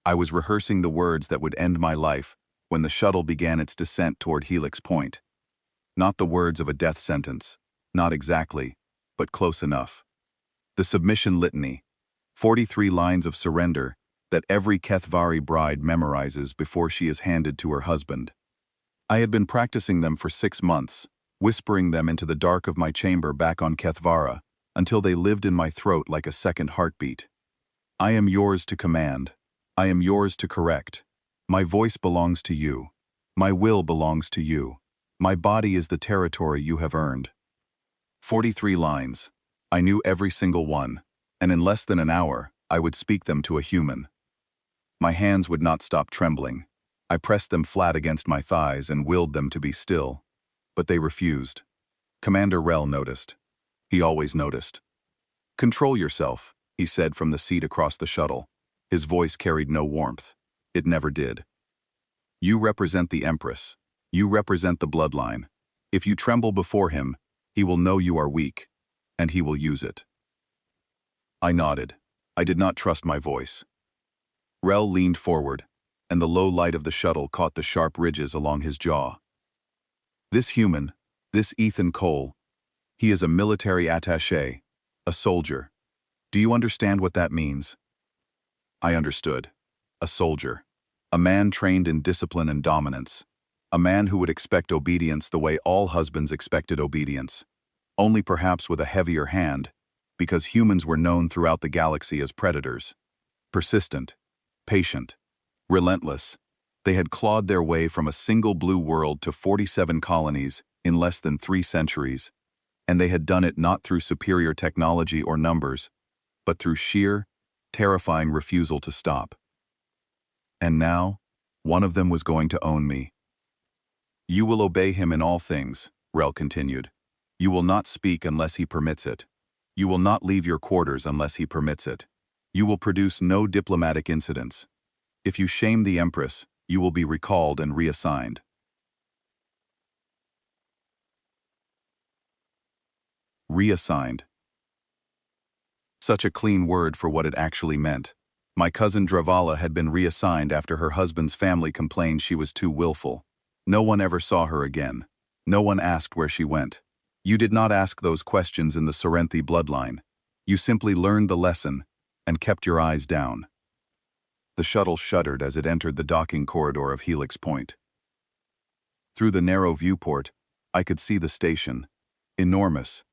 I was rehearsing the words that would end my life when the shuttle began its descent toward Helix Point. Not the words of a death sentence. Not exactly, but close enough. The submission litany, 43 lines of surrender that every Kethvari bride memorizes before she is handed to her husband. I had been practicing them for 6 months, whispering them into the dark of my chamber back on Kethvara, until they lived in my throat like a second heartbeat. I am yours to command. I am yours to correct. My voice belongs to you. My will belongs to you. My body is the territory you have earned. 43 lines. I knew every single one, and in less than an hour, I would speak them to a human. My hands would not stop trembling. I pressed them flat against my thighs and willed them to be still. But they refused. Commander Rel noticed. He always noticed. "Control yourself," he said from the seat across the shuttle. His voice carried no warmth. It never did. "You represent the Empress. You represent the bloodline. If you tremble before him, he will know you are weak, and he will use it." I nodded. I did not trust my voice. Rel leaned forward, and the low light of the shuttle caught the sharp ridges along his jaw. This human, this Ethan Cole, he is a military attaché, a soldier. Do you understand what that means? I understood. A soldier. A man trained in discipline and dominance. A man who would expect obedience the way all husbands expected obedience, only perhaps with a heavier hand, because humans were known throughout the galaxy as predators. Persistent, patient, relentless. They had clawed their way from a single blue world to 47 colonies in less than 3 centuries, and they had done it not through superior technology or numbers, but through sheer, terrifying refusal to stop. And now, one of them was going to own me. "You will obey him in all things," Rel continued. "You will not speak unless he permits it. You will not leave your quarters unless he permits it. You will produce no diplomatic incidents. If you shame the Empress, you will be recalled and reassigned." Reassigned. Such a clean word for what it actually meant. My cousin Dravala had been reassigned after her husband's family complained she was too willful. No one ever saw her again. No one asked where she went. You did not ask those questions in the Sorrenthi bloodline. You simply learned the lesson and kept your eyes down. The shuttle shuddered as it entered the docking corridor of Helix Point. Through the narrow viewport, I could see the station. Enormous.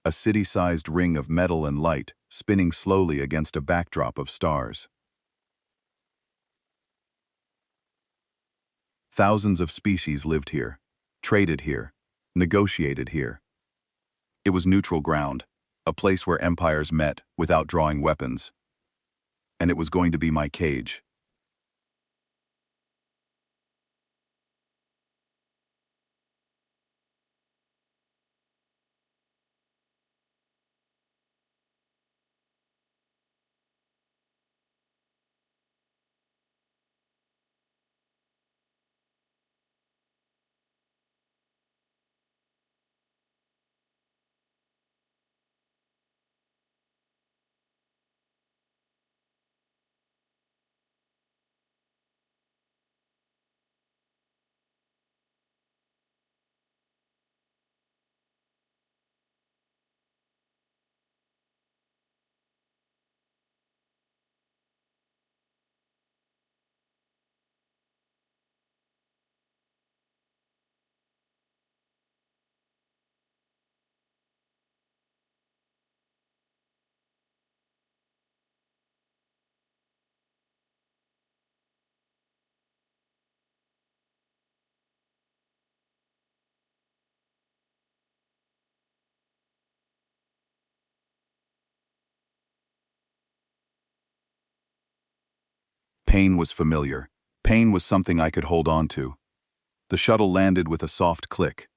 A city-sized ring of metal and light spinning slowly against a backdrop of stars. Thousands of species lived here, traded here, negotiated here. It was neutral ground, a place where empires met without drawing weapons. And it was going to be my cage. Pain was familiar. Pain was something I could hold on to. The shuttle landed with a soft click.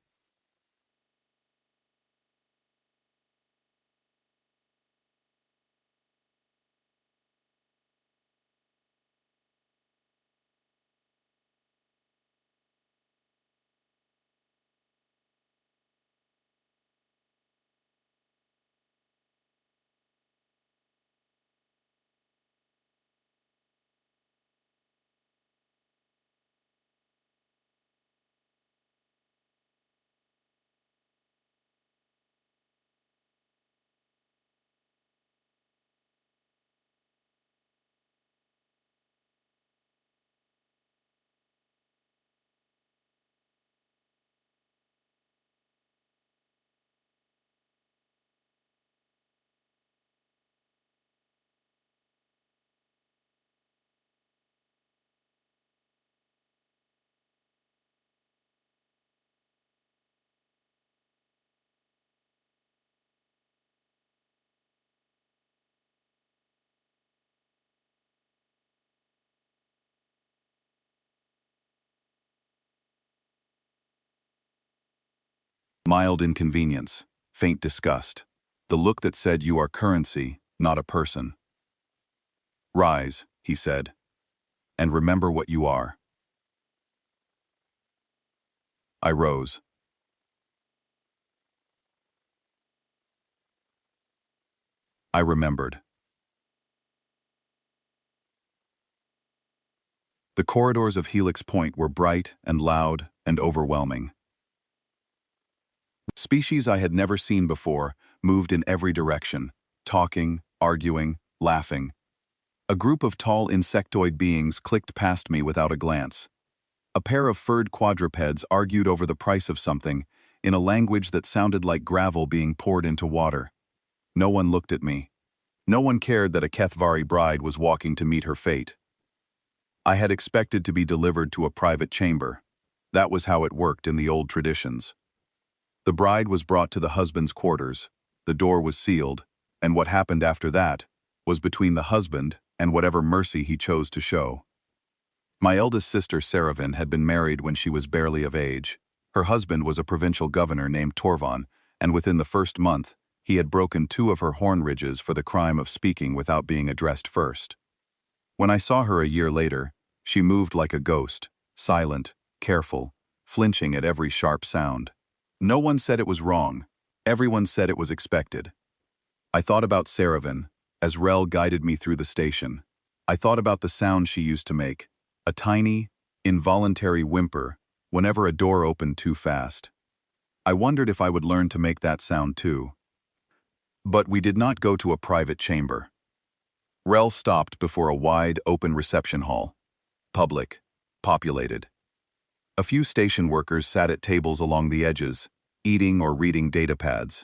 Mild inconvenience, faint disgust. The look that said you are currency, not a person. Rise, he said, and remember what you are. I rose. I remembered. The corridors of Helix Point were bright and loud and overwhelming. Species I had never seen before moved in every direction, talking, arguing, laughing. A group of tall insectoid beings clicked past me without a glance. A pair of furred quadrupeds argued over the price of something, in a language that sounded like gravel being poured into water. No one looked at me. No one cared that a Kethvari bride was walking to meet her fate. I had expected to be delivered to a private chamber. That was how it worked in the old traditions. The bride was brought to the husband's quarters, the door was sealed, and what happened after that was between the husband and whatever mercy he chose to show. My eldest sister Saravin had been married when she was barely of age. Her husband was a provincial governor named Torvan, and within the first month, he had broken 2 of her horn ridges for the crime of speaking without being addressed first. When I saw her a year later, she moved like a ghost, silent, careful, flinching at every sharp sound. No one said it was wrong. Everyone said it was expected. I thought about Saravin, as Rel guided me through the station. I thought about the sound she used to make, a tiny, involuntary whimper whenever a door opened too fast. I wondered if I would learn to make that sound too. But we did not go to a private chamber. Rel stopped before a wide, open reception hall. Public, populated. A few station workers sat at tables along the edges, eating or reading datapads.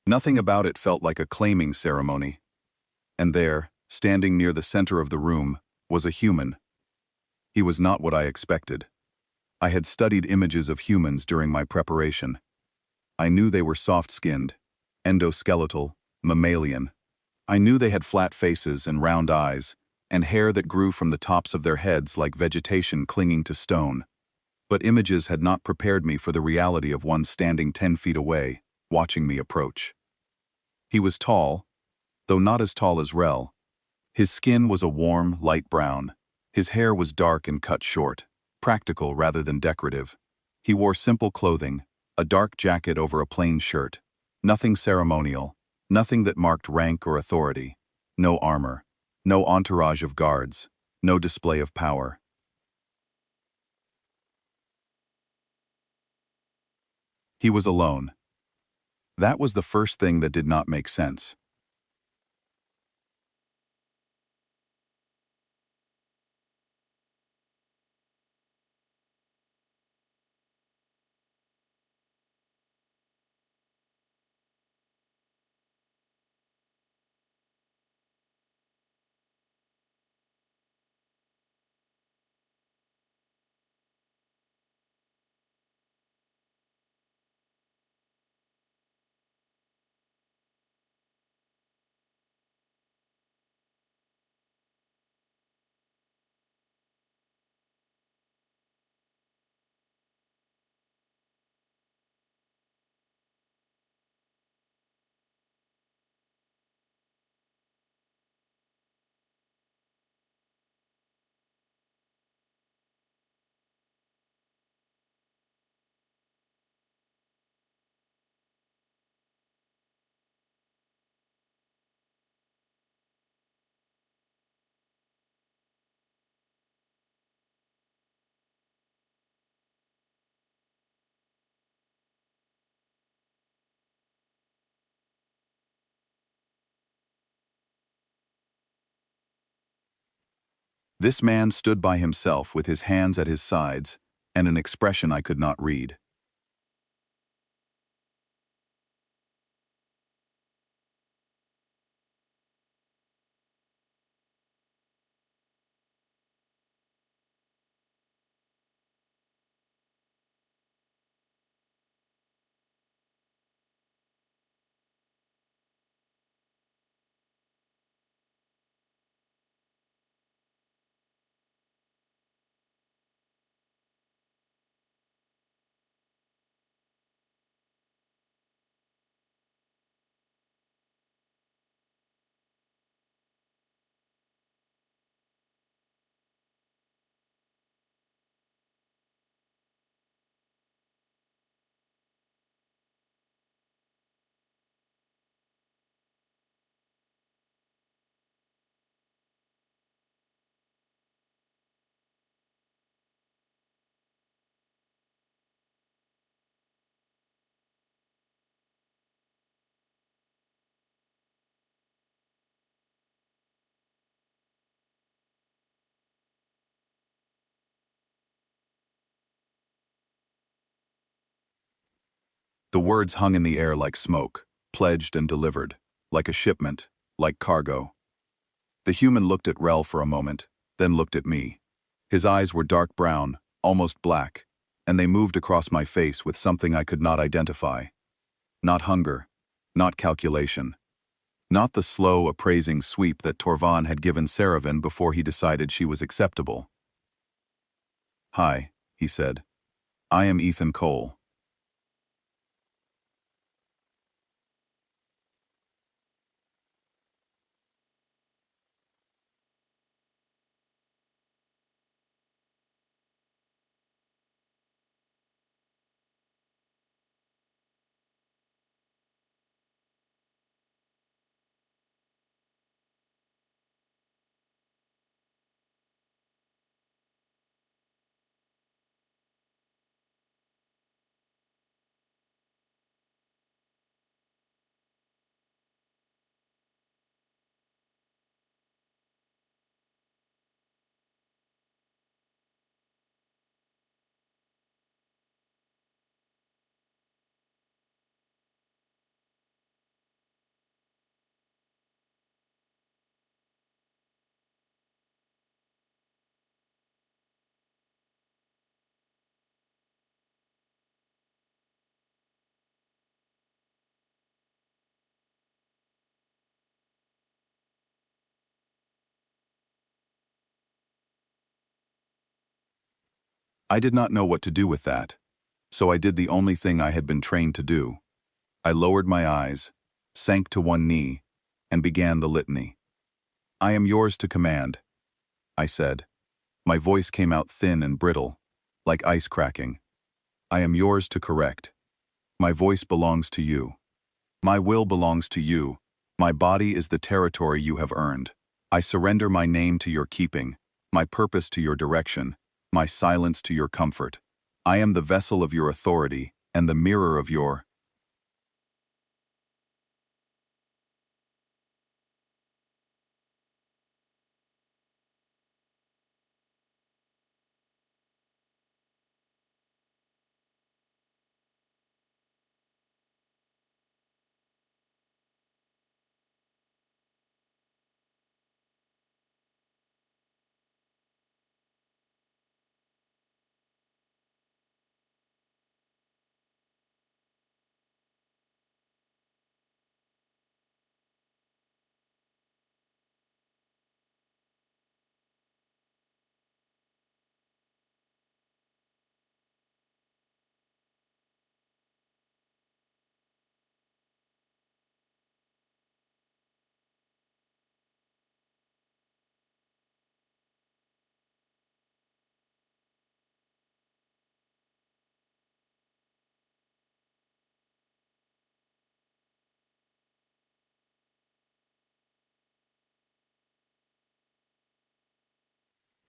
Nothing about it felt like a claiming ceremony. And there, standing near the center of the room, was a human. He was not what I expected. I had studied images of humans during my preparation. I knew they were soft-skinned, endoskeletal, mammalian. I knew they had flat faces and round eyes, and hair that grew from the tops of their heads like vegetation clinging to stone. But images had not prepared me for the reality of one standing 10 feet away, watching me approach. He was tall, though not as tall as Rel. His skin was a warm, light brown. His hair was dark and cut short, practical rather than decorative. He wore simple clothing, a dark jacket over a plain shirt. Nothing ceremonial, nothing that marked rank or authority. No armor, no entourage of guards, no display of power. He was alone. That was the first thing that did not make sense. This man stood by himself with his hands at his sides and an expression I could not read. The words hung in the air like smoke, pledged and delivered, like a shipment, like cargo. The human looked at Rel for a moment, then looked at me. His eyes were dark brown, almost black, and they moved across my face with something I could not identify. Not hunger, not calculation. Not the slow, appraising sweep that Torvan had given Saravan before he decided she was acceptable. "Hi," he said. "I am Ethan Cole." I did not know what to do with that, so I did the only thing I had been trained to do. I lowered my eyes, sank to one knee, and began the litany. "I am yours to command," I said. My voice came out thin and brittle, like ice cracking. "I am yours to correct. My voice belongs to you. My will belongs to you. My body is the territory you have earned. I surrender my name to your keeping, my purpose to your direction, my silence to your comfort. I am the vessel of your authority and the mirror of your—"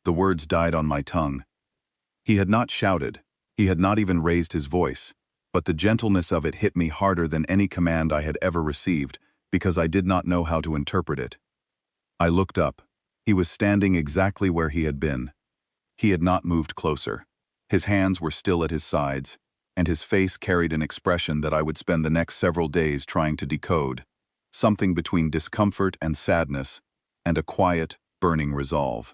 The words died on my tongue. He had not shouted, he had not even raised his voice, but the gentleness of it hit me harder than any command I had ever received, because I did not know how to interpret it. I looked up. He was standing exactly where he had been. He had not moved closer. His hands were still at his sides, and his face carried an expression that I would spend the next several days trying to decode, something between discomfort and sadness, and a quiet, burning resolve.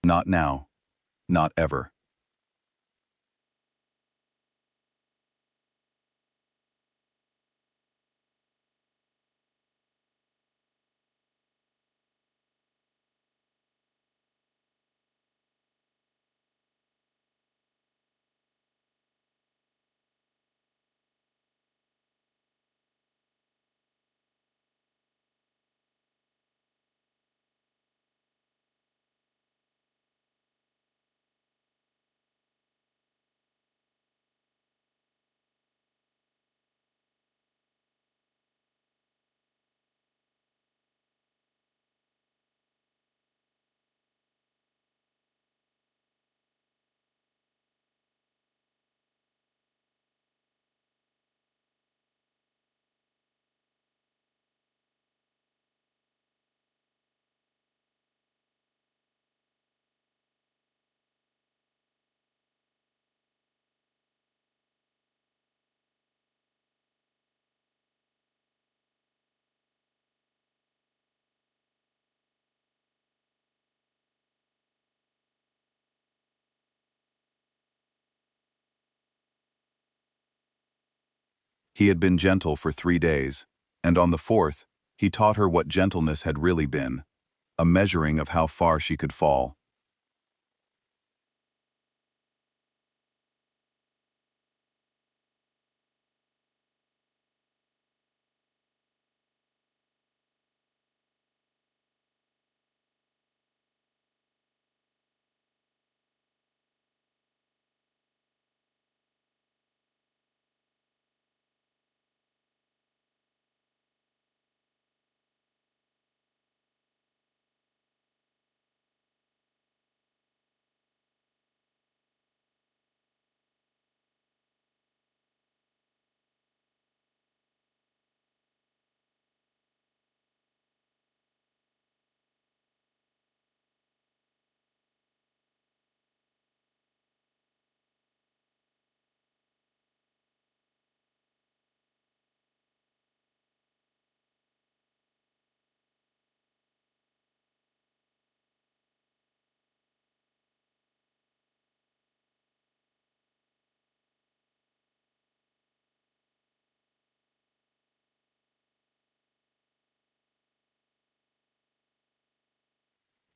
Not now. Not ever. He had been gentle for 3 days, and on the fourth, he taught her what gentleness had really been, a measuring of how far she could fall.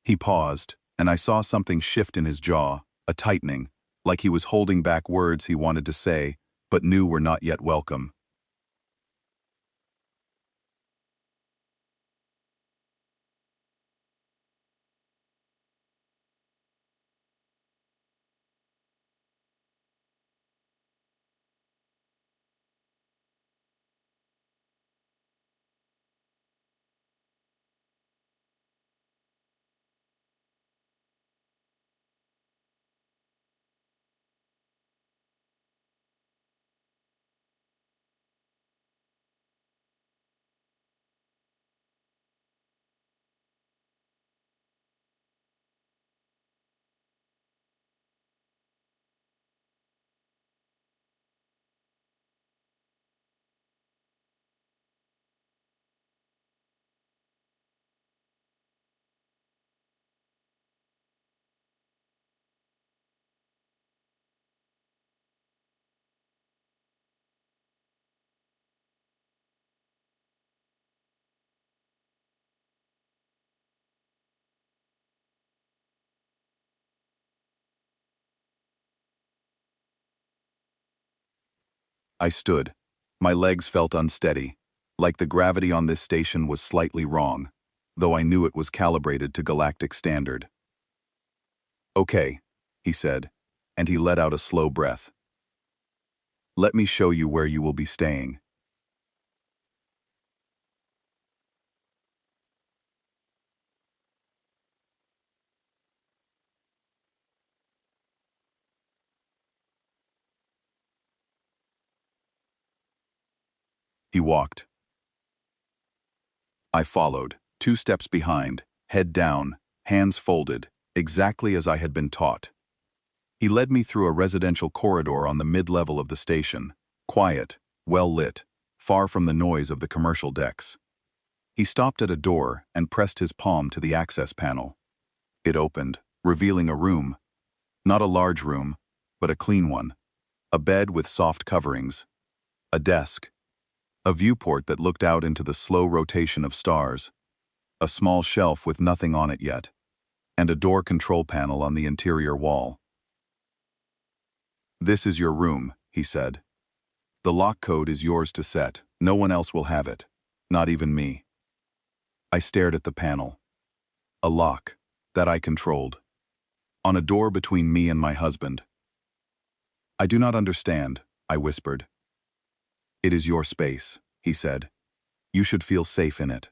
He paused, and I saw something shift in his jaw, a tightening, like he was holding back words he wanted to say, but knew were not yet welcome. I stood. My legs felt unsteady, like the gravity on this station was slightly wrong, though I knew it was calibrated to galactic standard. "Okay," he said, and he let out a slow breath. "Let me show you where you will be staying." He walked. I followed, 2 steps behind, head down, hands folded, exactly as I had been taught. He led me through a residential corridor on the mid-level of the station, quiet, well-lit, far from the noise of the commercial decks. He stopped at a door and pressed his palm to the access panel. It opened, revealing a room. Not a large room, but a clean one. A bed with soft coverings. A desk. A viewport that looked out into the slow rotation of stars. A small shelf with nothing on it yet. And a door control panel on the interior wall. "This is your room," he said. "The lock code is yours to set. No one else will have it. Not even me." I stared at the panel. A lock. That I controlled. On a door between me and my husband. "I do not understand," I whispered. "It is your space," he said. "You should feel safe in it."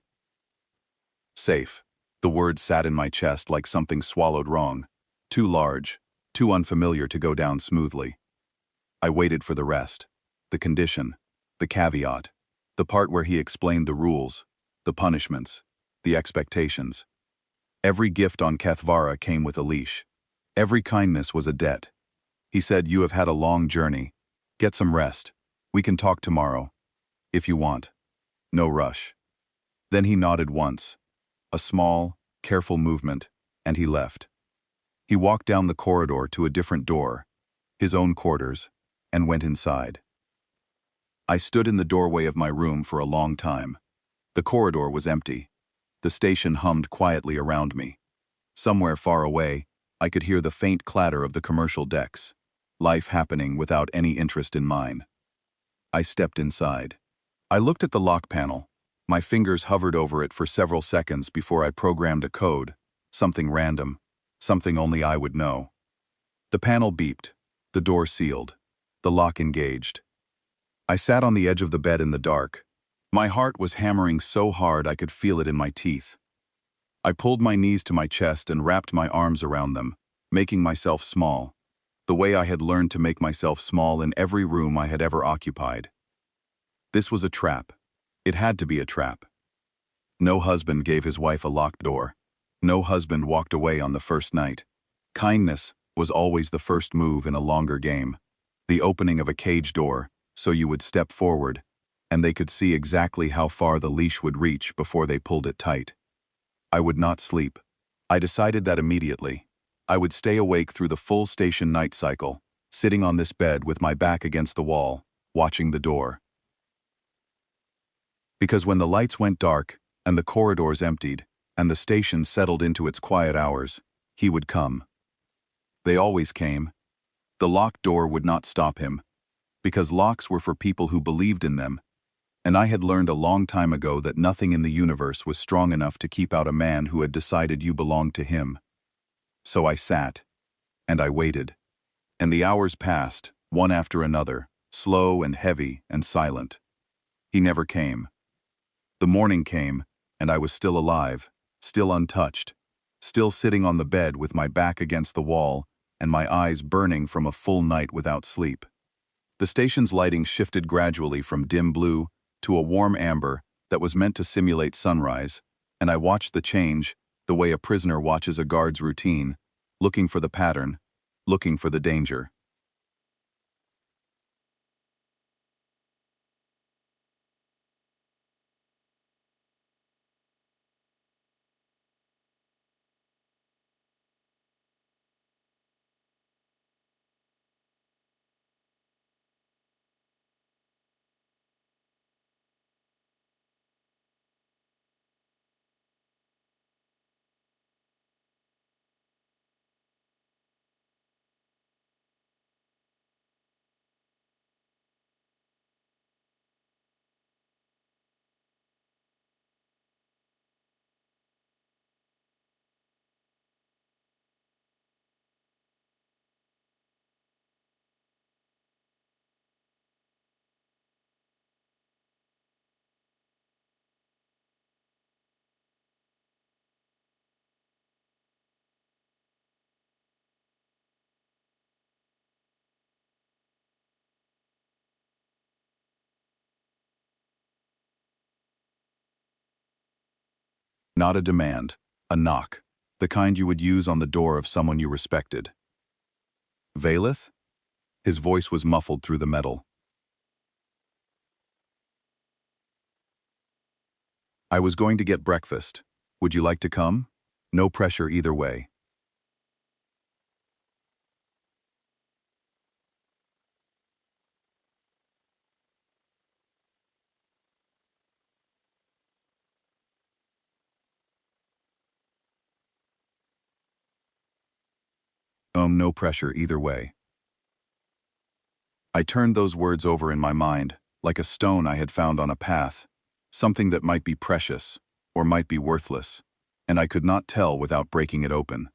Safe. The word sat in my chest like something swallowed wrong. Too large, too unfamiliar to go down smoothly. I waited for the rest. The condition. The caveat. The part where he explained the rules. The punishments. The expectations. Every gift on Kethvara came with a leash. Every kindness was a debt. He said, "You have had a long journey. Get some rest. We can talk tomorrow. If you want. No rush." Then he nodded once. A small, careful movement, and he left. He walked down the corridor to a different door, his own quarters, and went inside. I stood in the doorway of my room for a long time. The corridor was empty. The station hummed quietly around me. Somewhere far away, I could hear the faint clatter of the commercial decks. Life happening without any interest in mine. I stepped inside. I looked at the lock panel. My fingers hovered over it for several seconds before I programmed a code, something random, something only I would know. The panel beeped, the door sealed, the lock engaged. I sat on the edge of the bed in the dark. My heart was hammering so hard I could feel it in my teeth. I pulled my knees to my chest and wrapped my arms around them, making myself small, the way I had learned to make myself small in every room I had ever occupied. This was a trap. It had to be a trap. No husband gave his wife a locked door. No husband walked away on the first night. Kindness was always the first move in a longer game. The opening of a cage door, so you would step forward, and they could see exactly how far the leash would reach before they pulled it tight. I would not sleep. I decided that immediately. I would stay awake through the full station night cycle, sitting on this bed with my back against the wall, watching the door. Because when the lights went dark, and the corridors emptied, and the station settled into its quiet hours, he would come. They always came. The locked door would not stop him, because locks were for people who believed in them, and I had learned a long time ago that nothing in the universe was strong enough to keep out a man who had decided you belonged to him. So I sat, and I waited, and the hours passed, one after another, slow and heavy and silent. He never came. The morning came, and I was still alive, still untouched, still sitting on the bed with my back against the wall and my eyes burning from a full night without sleep. The station's lighting shifted gradually from dim blue to a warm amber that was meant to simulate sunrise, and I watched the change, the way a prisoner watches a guard's routine, looking for the pattern, looking for the danger. Not a demand, a knock, the kind you would use on the door of someone you respected. Valeth? His voice was muffled through the metal. I was going to get breakfast. Would you like to come? No pressure either way. No pressure either way. I turned those words over in my mind, like a stone I had found on a path, something that might be precious, or might be worthless, and I could not tell without breaking it open.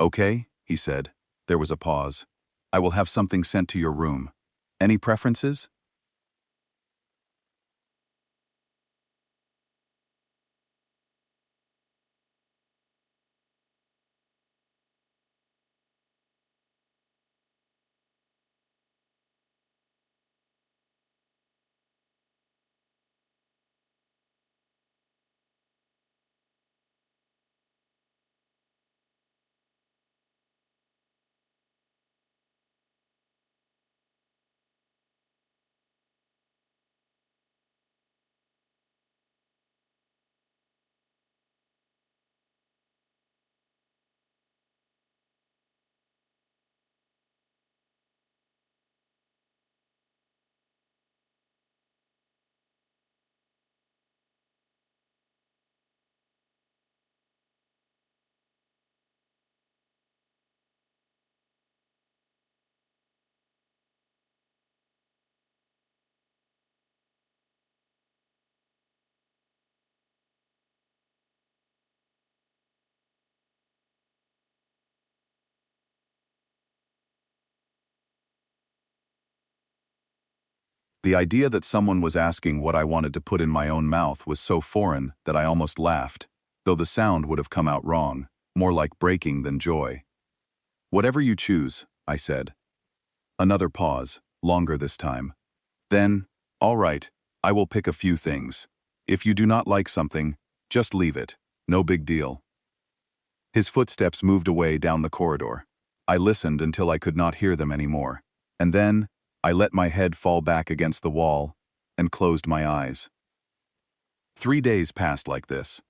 Okay, he said. There was a pause. I will have something sent to your room. Any preferences? The idea that someone was asking what I wanted to put in my own mouth was so foreign that I almost laughed, though the sound would have come out wrong, more like breaking than joy. Whatever you choose, I said. Another pause, longer this time. Then, all right, I will pick a few things. If you do not like something, just leave it. No big deal. His footsteps moved away down the corridor. I listened until I could not hear them anymore. And then, I let my head fall back against the wall and closed my eyes. 3 days passed like this.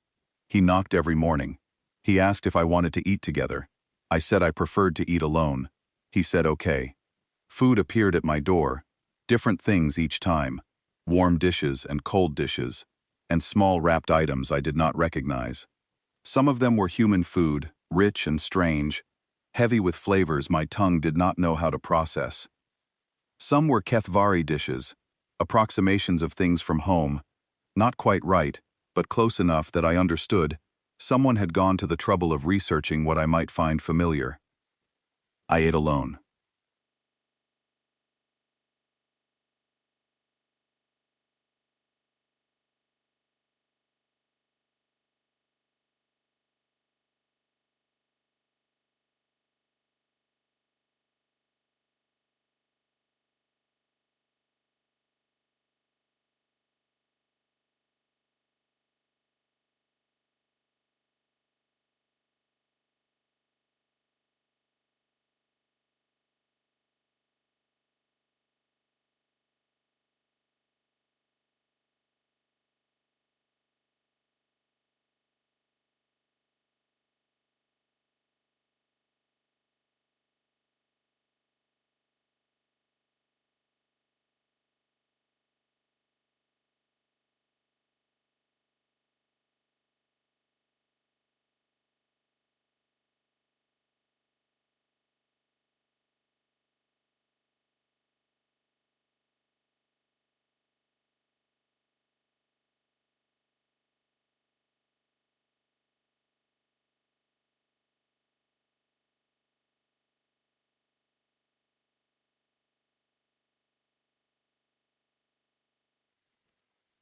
He knocked every morning. He asked if I wanted to eat together. I said I preferred to eat alone. He said okay. Food appeared at my door, different things each time, warm dishes and cold dishes, and small wrapped items I did not recognize. Some of them were human food, rich and strange, heavy with flavors my tongue did not know how to process. Some were Kethvari dishes, approximations of things from home, not quite right, but close enough that I understood someone had gone to the trouble of researching what I might find familiar. I ate alone.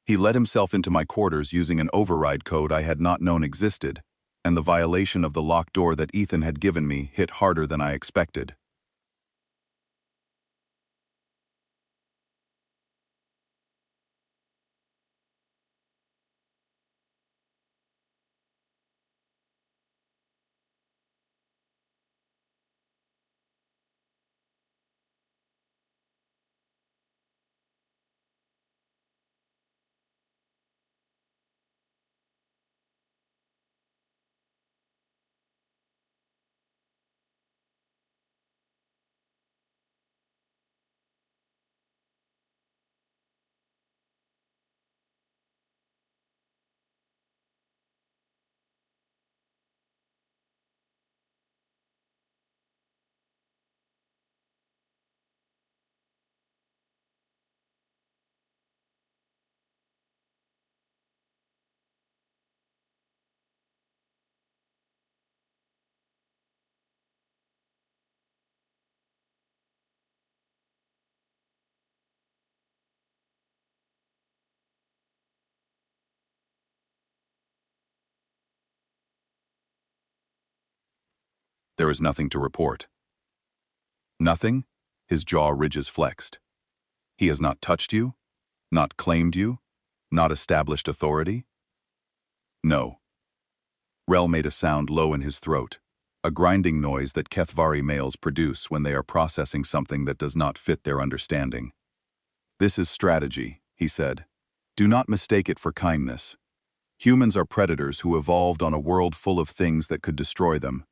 He let himself into my quarters using an override code I had not known existed, and the violation of the locked door that Ethan had given me hit harder than I expected. There is nothing to report. Nothing? His jaw ridges flexed. He has not touched you? Not claimed you? Not established authority? No. Rel made a sound low in his throat, a grinding noise that Kethvari males produce when they are processing something that does not fit their understanding. This is strategy, he said. Do not mistake it for kindness. Humans are predators who evolved on a world full of things that could destroy them,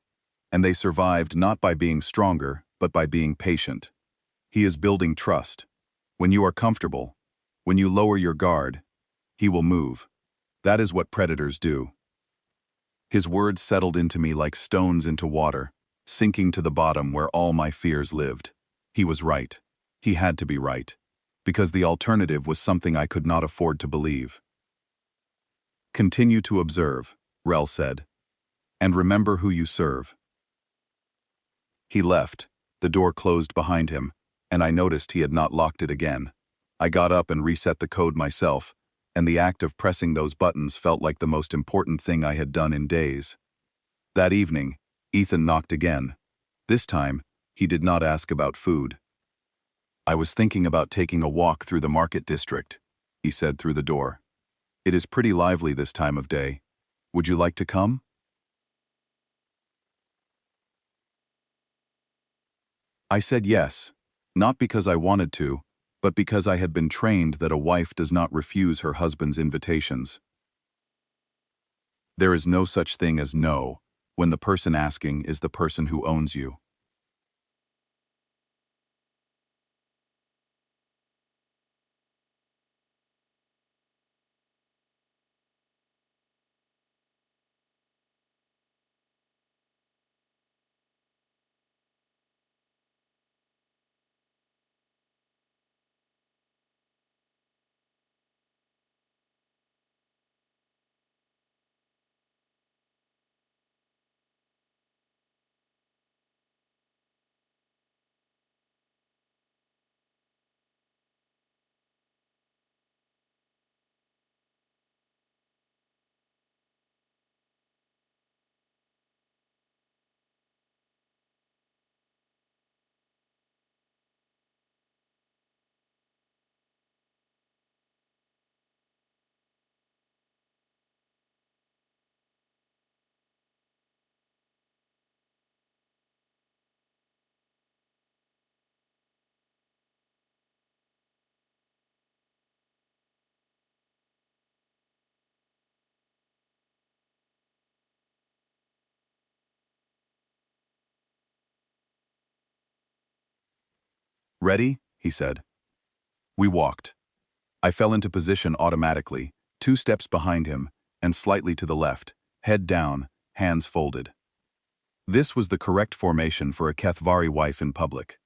and they survived not by being stronger, but by being patient. He is building trust. When you are comfortable, when you lower your guard, he will move. That is what predators do. His words settled into me like stones into water, sinking to the bottom where all my fears lived. He was right. He had to be right. Because the alternative was something I could not afford to believe. Continue to observe, Rel said. And remember who you serve. He left, the door closed behind him, and I noticed he had not locked it again. I got up and reset the code myself, and the act of pressing those buttons felt like the most important thing I had done in days. That evening, Ethan knocked again. This time, he did not ask about food. I was thinking about taking a walk through the market district, he said through the door. It is pretty lively this time of day. Would you like to come? I said yes, not because I wanted to, but because I had been trained that a wife does not refuse her husband's invitations. There is no such thing as no, when the person asking is the person who owns you. Ready? He said. We walked. I fell into position automatically, 2 steps behind him, and slightly to the left, head down, hands folded. This was the correct formation for a Kethvari wife in public.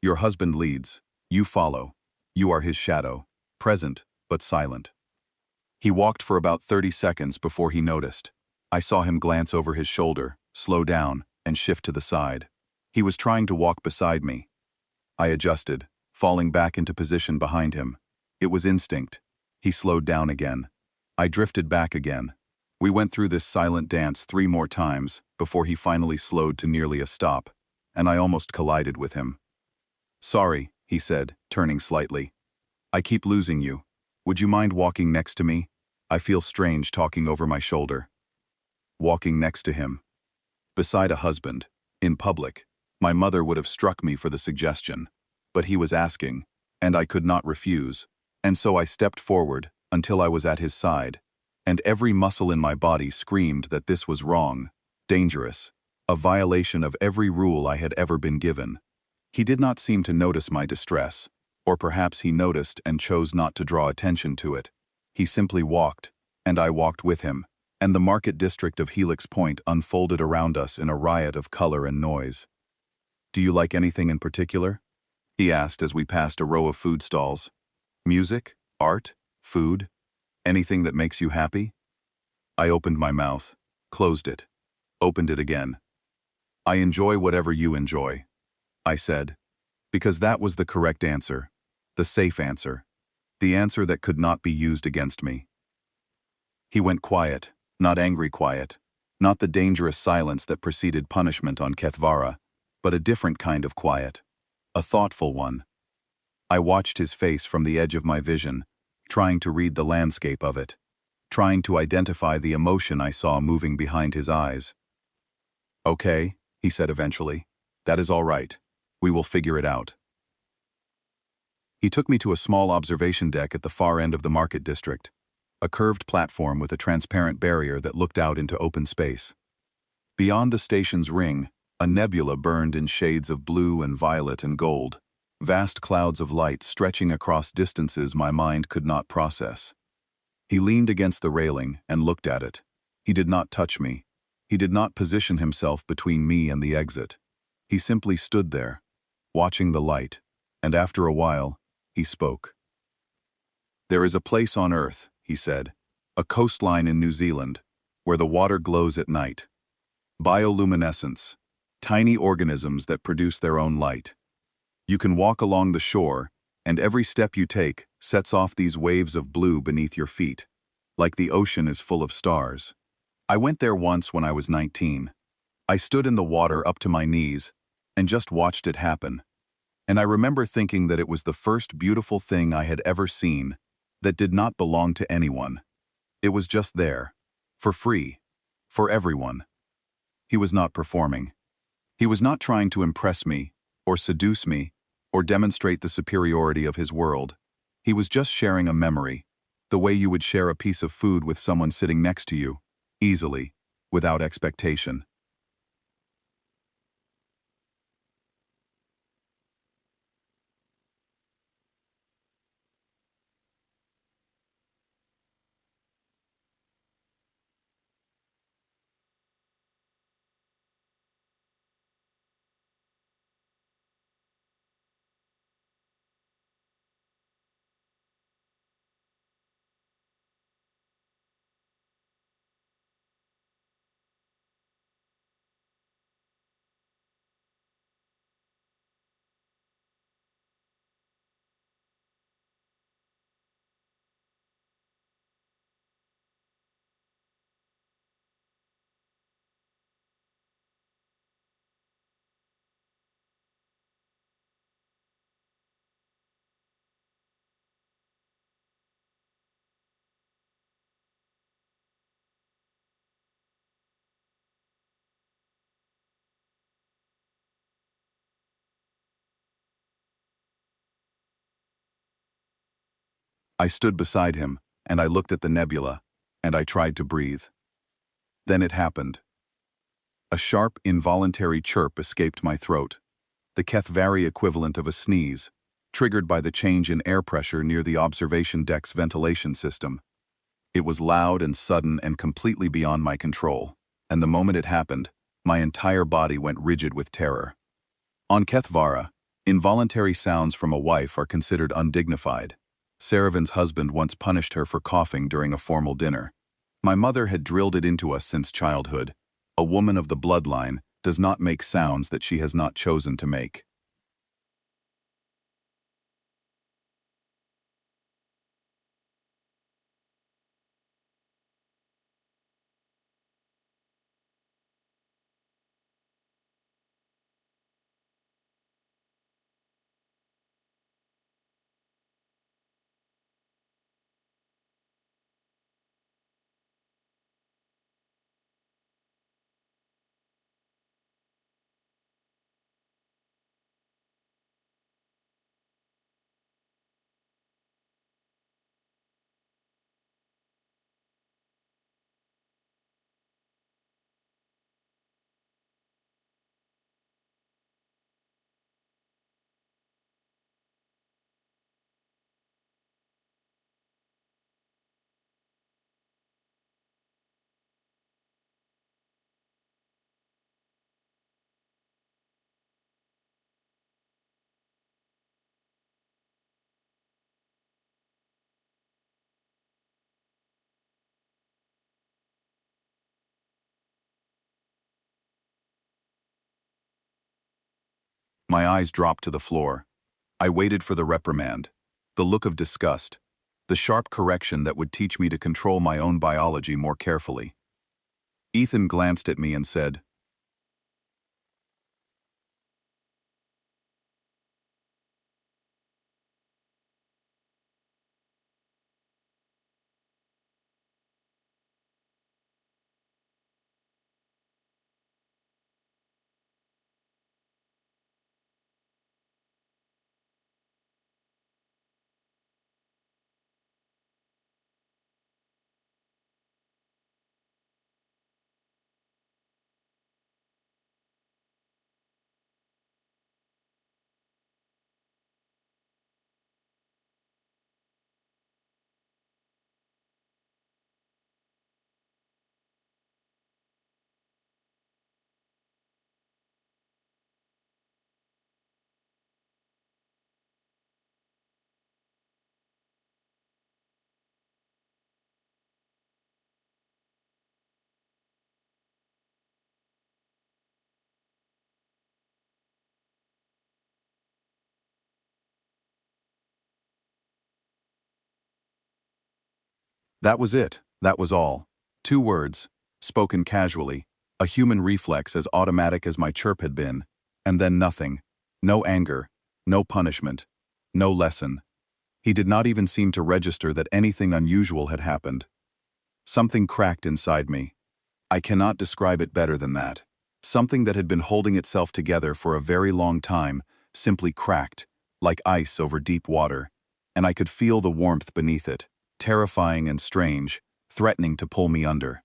Your husband leads, you follow. You are his shadow, present, but silent. He walked for about 30 seconds before he noticed. I saw him glance over his shoulder, slow down, and shift to the side. He was trying to walk beside me. I adjusted, falling back into position behind him. It was instinct. He slowed down again. I drifted back again. We went through this silent dance 3 more times before he finally slowed to nearly a stop, and I almost collided with him. "Sorry," he said, turning slightly. "I keep losing you. Would you mind walking next to me? I feel strange talking over my shoulder." Walking next to him. Beside a husband. In public. My mother would have struck me for the suggestion. But he was asking, and I could not refuse, and so I stepped forward until I was at his side, and every muscle in my body screamed that this was wrong, dangerous, a violation of every rule I had ever been given. He did not seem to notice my distress, or perhaps he noticed and chose not to draw attention to it. He simply walked, and I walked with him, and the market district of Helix Point unfolded around us in a riot of color and noise. "Do you like anything in particular?" he asked as we passed a row of food stalls. "Music? Art? Food? Anything that makes you happy?" I opened my mouth, closed it, opened it again. "I enjoy whatever you enjoy," I said, because that was the correct answer, the safe answer, the answer that could not be used against me. He went quiet, not angry quiet, not the dangerous silence that preceded punishment on Kethvara, but a different kind of quiet, a thoughtful one. I watched his face from the edge of my vision, trying to read the landscape of it, trying to identify the emotion I saw moving behind his eyes. "Okay," he said eventually. "That is all right. We will figure it out." He took me to a small observation deck at the far end of the market district, a curved platform with a transparent barrier that looked out into open space. Beyond the station's ring, a nebula burned in shades of blue and violet and gold, vast clouds of light stretching across distances my mind could not process. He leaned against the railing and looked at it. He did not touch me. He did not position himself between me and the exit. He simply stood there, watching the light, and after a while, he spoke. "There is a place on Earth," he said, "a coastline in New Zealand, where the water glows at night. Bioluminescence, tiny organisms that produce their own light. You can walk along the shore, and every step you take sets off these waves of blue beneath your feet, like the ocean is full of stars. I went there once when I was 19. I stood in the water up to my knees and just watched it happen. And I remember thinking that it was the first beautiful thing I had ever seen that did not belong to anyone. It was just there, for free, for everyone." He was not performing. He was not trying to impress me, or seduce me, or demonstrate the superiority of his world. He was just sharing a memory, the way you would share a piece of food with someone sitting next to you, easily, without expectation. I stood beside him, and I looked at the nebula, and I tried to breathe. Then it happened. A sharp, involuntary chirp escaped my throat, the Kethvari equivalent of a sneeze, triggered by the change in air pressure near the observation deck's ventilation system. It was loud and sudden and completely beyond my control, and the moment it happened, my entire body went rigid with terror. On Kethvara, involuntary sounds from a wife are considered undignified. Saravan's husband once punished her for coughing during a formal dinner. My mother had drilled it into us since childhood. A woman of the bloodline does not make sounds that she has not chosen to make. My eyes dropped to the floor. I waited for the reprimand, the look of disgust, the sharp correction that would teach me to control my own biology more carefully. Ethan glanced at me and said, That was it. That was all. 2 words, spoken casually, a human reflex as automatic as my chirp had been, and then nothing. No anger, no punishment, no lesson. He did not even seem to register that anything unusual had happened. Something cracked inside me. I cannot describe it better than that. Something that had been holding itself together for a very long time simply cracked, like ice over deep water, and I could feel the warmth beneath it, terrifying and strange, threatening to pull me under.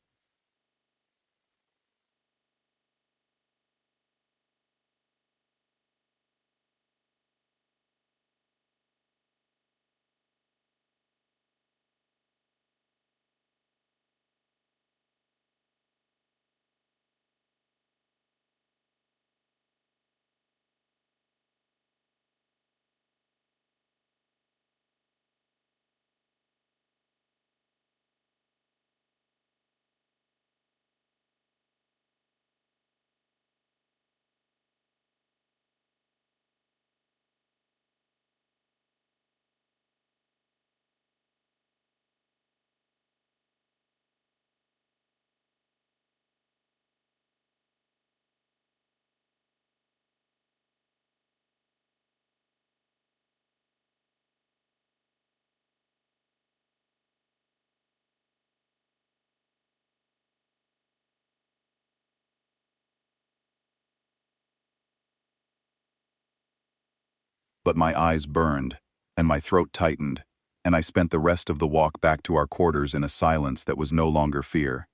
But my eyes burned, and my throat tightened, and I spent the rest of the walk back to our quarters in a silence that was no longer fear.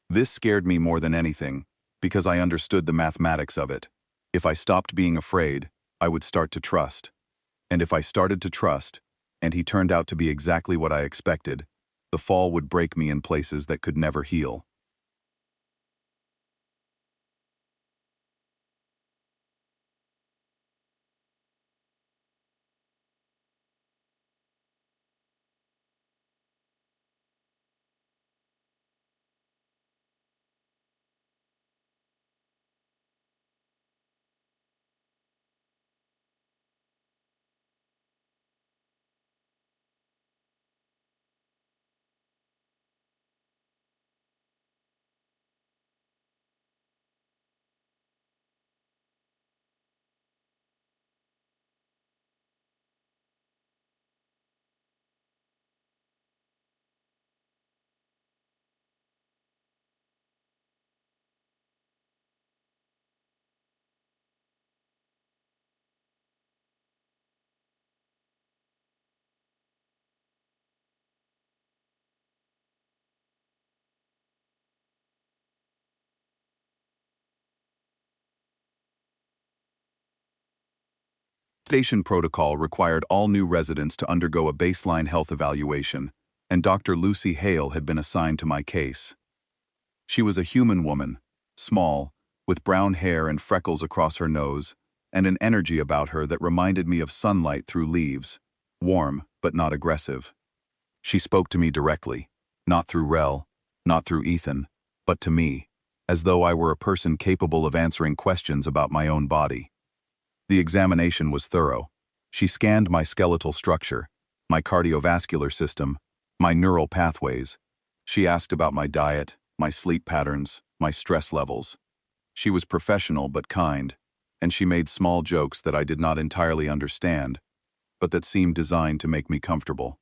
This scared me more than anything, because I understood the mathematics of it. If I stopped being afraid, I would start to trust. And if I started to trust, and he turned out to be exactly what I expected, the fall would break me in places that could never heal. Station protocol required all new residents to undergo a baseline health evaluation, and Dr. Lucy Hale had been assigned to my case. She was a human woman, small, with brown hair and freckles across her nose, and an energy about her that reminded me of sunlight through leaves, warm but not aggressive. She spoke to me directly, not through Rel, not through Ethan, but to me, as though I were a person capable of answering questions about my own body. The examination was thorough. She scanned my skeletal structure, my cardiovascular system, my neural pathways. She asked about my diet, my sleep patterns, my stress levels. She was professional but kind, and she made small jokes that I did not entirely understand, but that seemed designed to make me comfortable.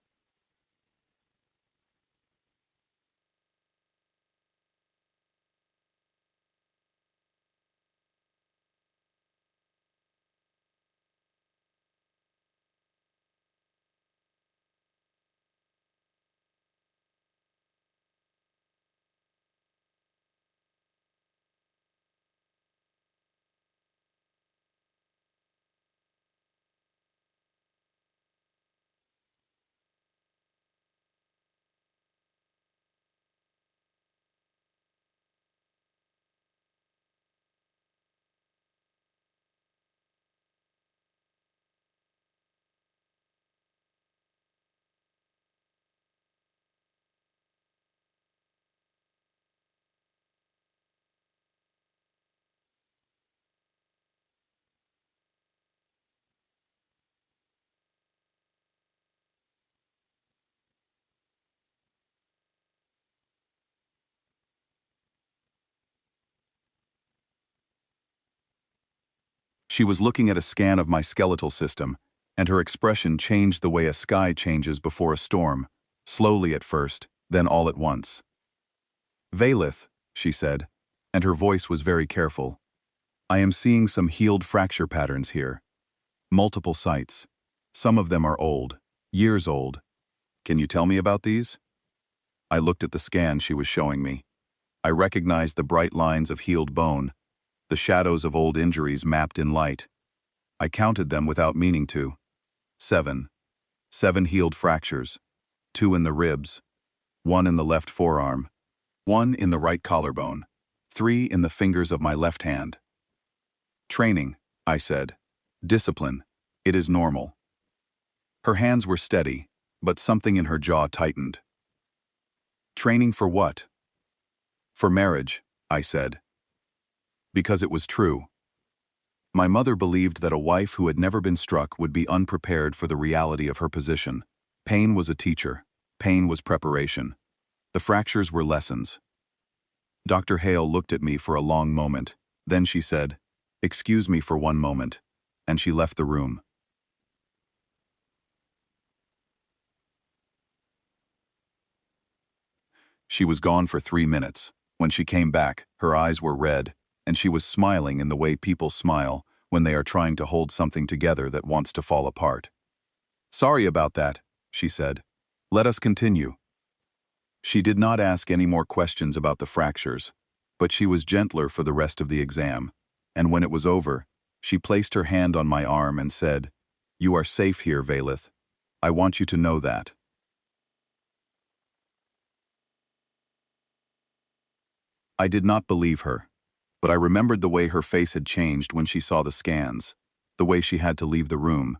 She was looking at a scan of my skeletal system, and her expression changed the way a sky changes before a storm, slowly at first, then all at once. "Valith," she said, and her voice was very careful. "I am seeing some healed fracture patterns here. Multiple sites. Some of them are old, years old. Can you tell me about these?" I looked at the scan she was showing me. I recognized the bright lines of healed bone, the shadows of old injuries mapped in light. I counted them without meaning to. 7. 7 healed fractures. 2 in the ribs. 1 in the left forearm. 1 in the right collarbone. 3 in the fingers of my left hand. "Training," I said. "Discipline. It is normal." Her hands were steady, but something in her jaw tightened. "Training for what?" "For marriage," I said. Because it was true. My mother believed that a wife who had never been struck would be unprepared for the reality of her position. Pain was a teacher. Pain was preparation. The fractures were lessons. Dr. Hale looked at me for a long moment. Then she said, "Excuse me for one moment," and she left the room. She was gone for 3 minutes. When she came back, her eyes were red, and she was smiling in the way people smile when they are trying to hold something together that wants to fall apart. "Sorry about that," she said. "Let us continue." She did not ask any more questions about the fractures, but she was gentler for the rest of the exam, and when it was over, she placed her hand on my arm and said, "You are safe here, Valith. I want you to know that." I did not believe her, but I remembered the way her face had changed when she saw the scans, the way she had to leave the room.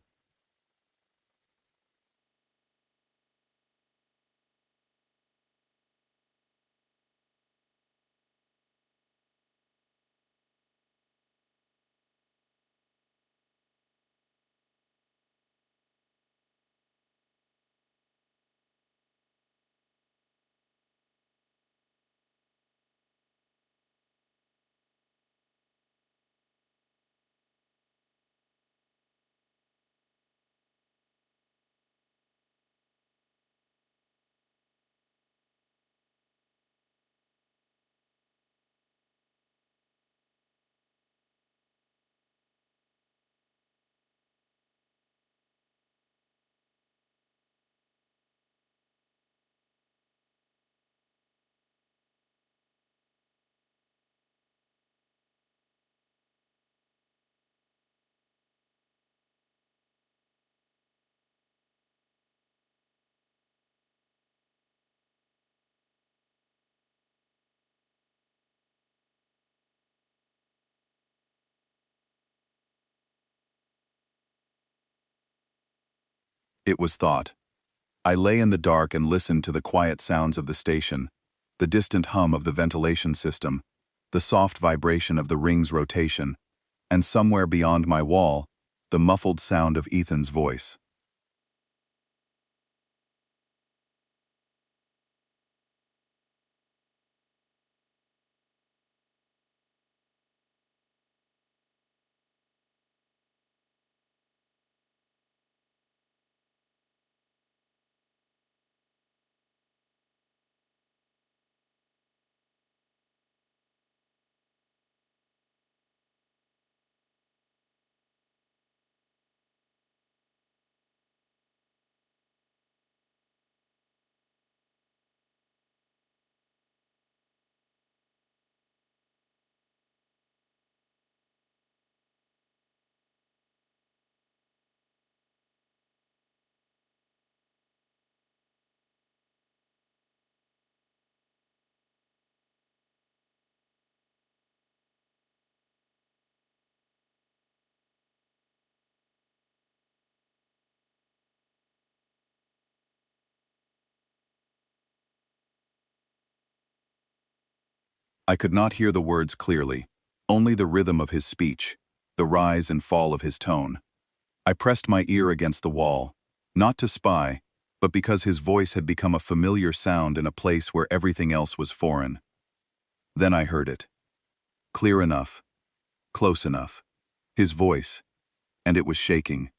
It was thought. I lay in the dark and listened to the quiet sounds of the station, the distant hum of the ventilation system, the soft vibration of the ring's rotation, and somewhere beyond my wall, the muffled sound of Ethan's voice. I could not hear the words clearly, only the rhythm of his speech, the rise and fall of his tone. I pressed my ear against the wall, not to spy, but because his voice had become a familiar sound in a place where everything else was foreign. Then I heard it. Clear enough, close enough. His voice, and it was shaking.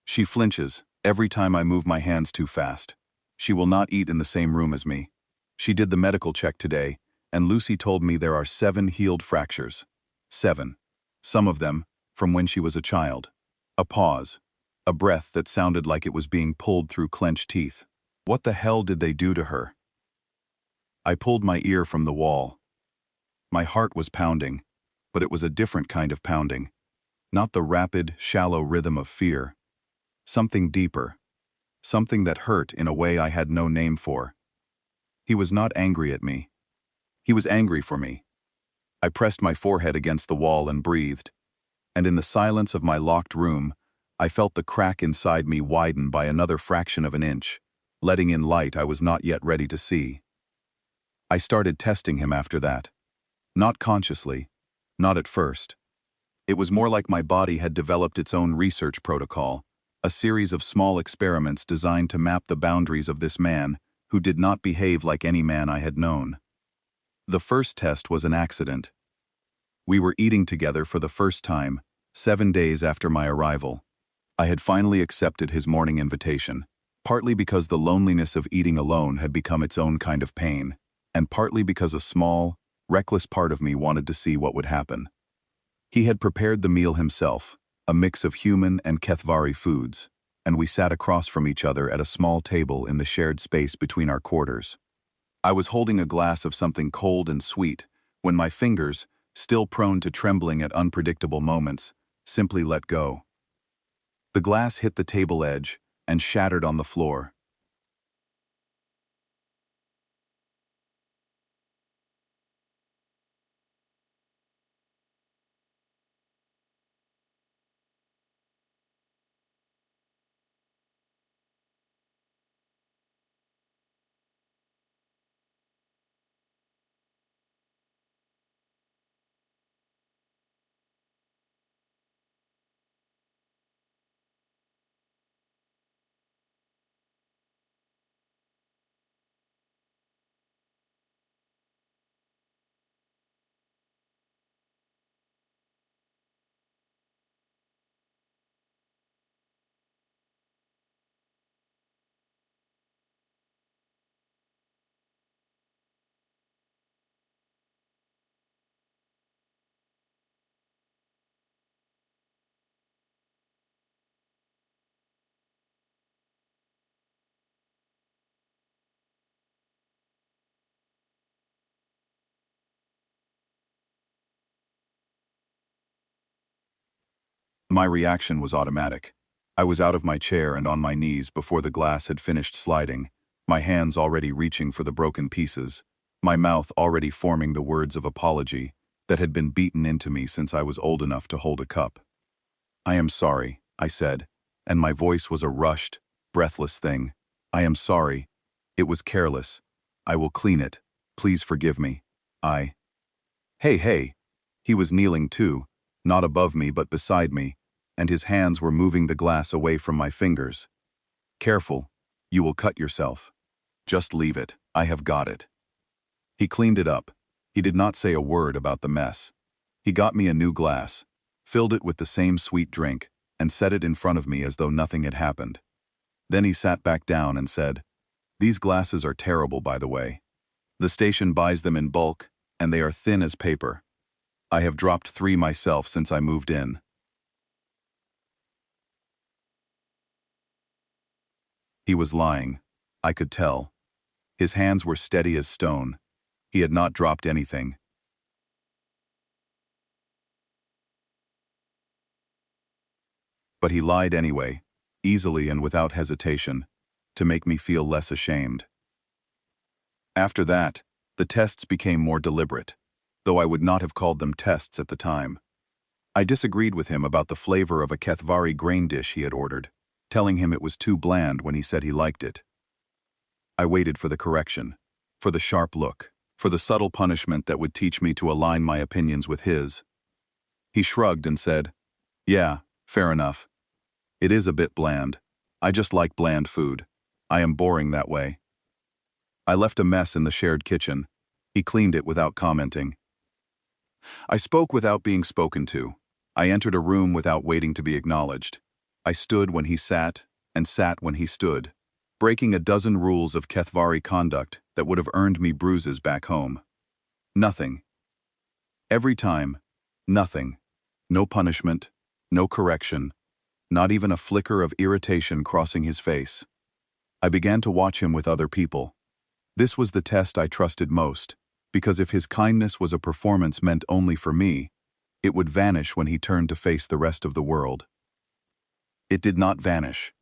She flinches every time I move my hands too fast. She will not eat in the same room as me. She did the medical check today, and Lucy told me there are 7 healed fractures. 7. Some of them, from when she was a child. A pause. A breath that sounded like it was being pulled through clenched teeth. What the hell did they do to her? I pulled my ear from the wall. My heart was pounding, but it was a different kind of pounding. Not the rapid, shallow rhythm of fear. Something deeper. Something that hurt in a way I had no name for. He was not angry at me. He was angry for me. I pressed my forehead against the wall and breathed. And in the silence of my locked room, I felt the crack inside me widen by another fraction of an inch, letting in light I was not yet ready to see. I started testing him after that. Not consciously. Not at first. It was more like my body had developed its own research protocol, a series of small experiments designed to map the boundaries of this man who did not behave like any man I had known. The first test was an accident. We were eating together for the first time, 7 days after my arrival. I had finally accepted his morning invitation, partly because the loneliness of eating alone had become its own kind of pain, and partly because a small, reckless part of me wanted to see what would happen. He had prepared the meal himself, a mix of human and Kethvari foods, and we sat across from each other at a small table in the shared space between our quarters. I was holding a glass of something cold and sweet when my fingers, still prone to trembling at unpredictable moments, simply let go. The glass hit the table edge and shattered on the floor. My reaction was automatic. I was out of my chair and on my knees before the glass had finished sliding, my hands already reaching for the broken pieces, my mouth already forming the words of apology that had been beaten into me since I was old enough to hold a cup. "I am sorry," I said, and my voice was a rushed, breathless thing. "I am sorry. It was careless. I will clean it. Please forgive me. I—" "Hey, hey." He was kneeling too, not above me but beside me, and his hands were moving the glass away from my fingers. "Careful. You will cut yourself. Just leave it. I have got it." He cleaned it up. He did not say a word about the mess. He got me a new glass, filled it with the same sweet drink, and set it in front of me as though nothing had happened. Then he sat back down and said, "These glasses are terrible, by the way. The station buys them in bulk, and they are thin as paper. I have dropped 3 myself since I moved in." He was lying. I could tell. His hands were steady as stone. He had not dropped anything. But he lied anyway, easily and without hesitation, to make me feel less ashamed. After that, the tests became more deliberate, though I would not have called them tests at the time. I disagreed with him about the flavor of a Kethvari grain dish he had ordered, telling him it was too bland when he said he liked it. I waited for the correction, for the sharp look, for the subtle punishment that would teach me to align my opinions with his. He shrugged and said, "Yeah, fair enough. It is a bit bland. I just like bland food. I am boring that way." I left a mess in the shared kitchen. He cleaned it without commenting. I spoke without being spoken to. I entered a room without waiting to be acknowledged. I stood when he sat, and sat when he stood, breaking a dozen rules of Kethvari conduct that would have earned me bruises back home. Nothing. Every time, nothing. No punishment, no correction, not even a flicker of irritation crossing his face. I began to watch him with other people. This was the test I trusted most, because if his kindness was a performance meant only for me, it would vanish when he turned to face the rest of the world. It did not vanish.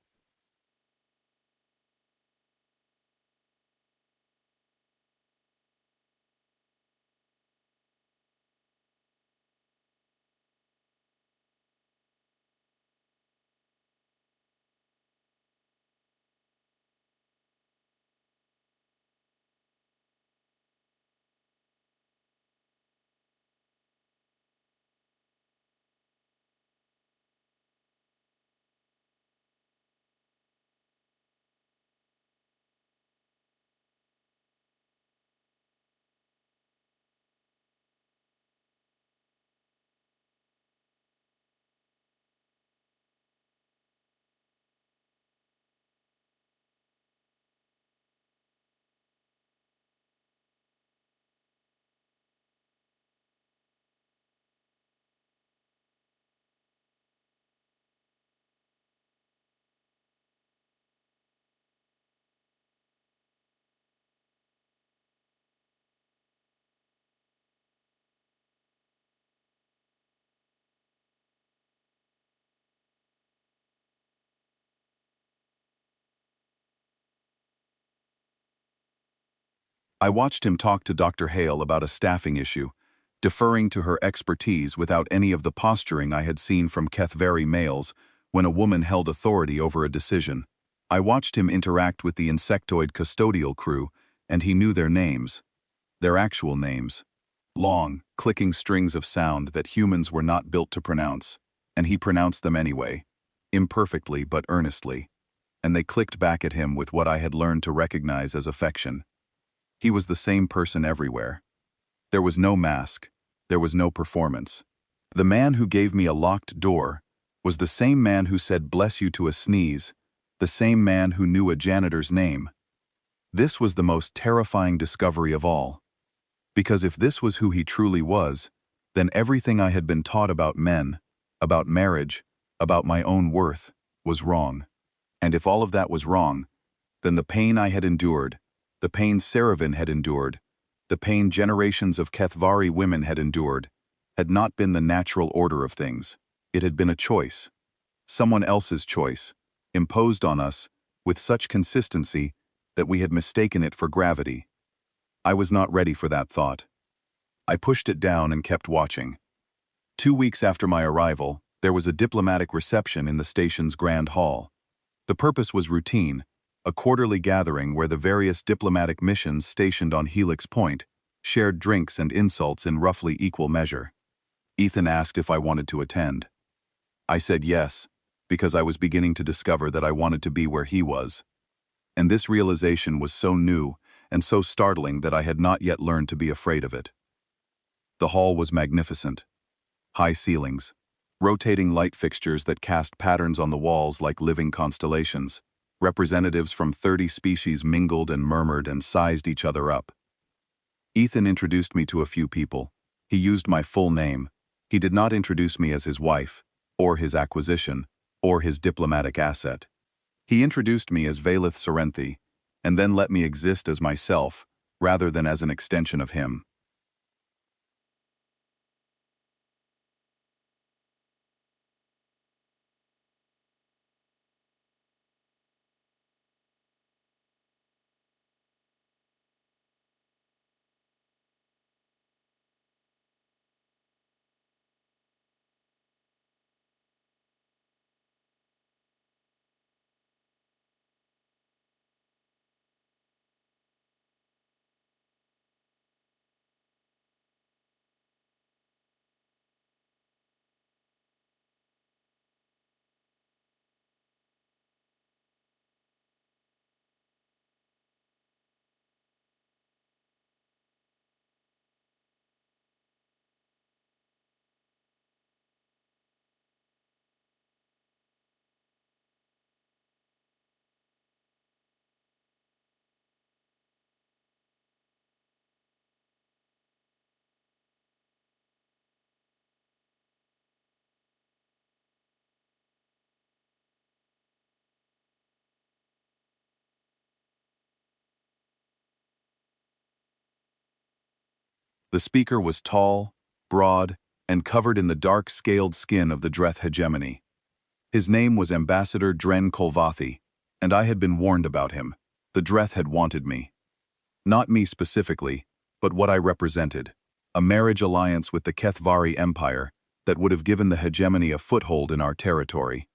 I watched him talk to Dr. Hale about a staffing issue, deferring to her expertise without any of the posturing I had seen from Kethvari males when a woman held authority over a decision. I watched him interact with the insectoid custodial crew, and he knew their names. Their actual names. Long, clicking strings of sound that humans were not built to pronounce, and he pronounced them anyway, imperfectly but earnestly, and they clicked back at him with what I had learned to recognize as affection. He was the same person everywhere. There was no mask. There was no performance. The man who gave me a locked door was the same man who said "bless you" to a sneeze, the same man who knew a janitor's name. This was the most terrifying discovery of all. Because if this was who he truly was, then everything I had been taught about men, about marriage, about my own worth, was wrong. And if all of that was wrong, then the pain I had endured, the pain Saravan had endured, the pain generations of Kethvari women had endured, had not been the natural order of things. It had been a choice. Someone else's choice, imposed on us with such consistency that we had mistaken it for gravity. I was not ready for that thought. I pushed it down and kept watching. 2 weeks after my arrival, There was a diplomatic reception in the station's grand hall. The purpose was routine, a quarterly gathering where the various diplomatic missions stationed on Helix Point shared drinks and insults in roughly equal measure. Ethan asked if I wanted to attend. I said yes, because I was beginning to discover that I wanted to be where he was. And this realization was so new and so startling that I had not yet learned to be afraid of it. The hall was magnificent. High ceilings, rotating light fixtures that cast patterns on the walls like living constellations. Representatives from 30 species mingled and murmured and sized each other up. Ethan introduced me to a few people. He used my full name. He did not introduce me as his wife, or his acquisition, or his diplomatic asset. He introduced me as Valith Serenthi, and then let me exist as myself, rather than as an extension of him. The speaker was tall, broad, and covered in the dark scaled skin of the Dreth hegemony. His name was Ambassador Dren Kolvathi, and I had been warned about him. The Dreth had wanted me. Not me specifically, but what I represented. A marriage alliance with the Kethvari Empire that would have given the hegemony a foothold in our territory.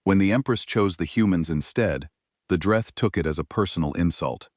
When the Empress chose the humans instead, the Dreth took it as a personal insult.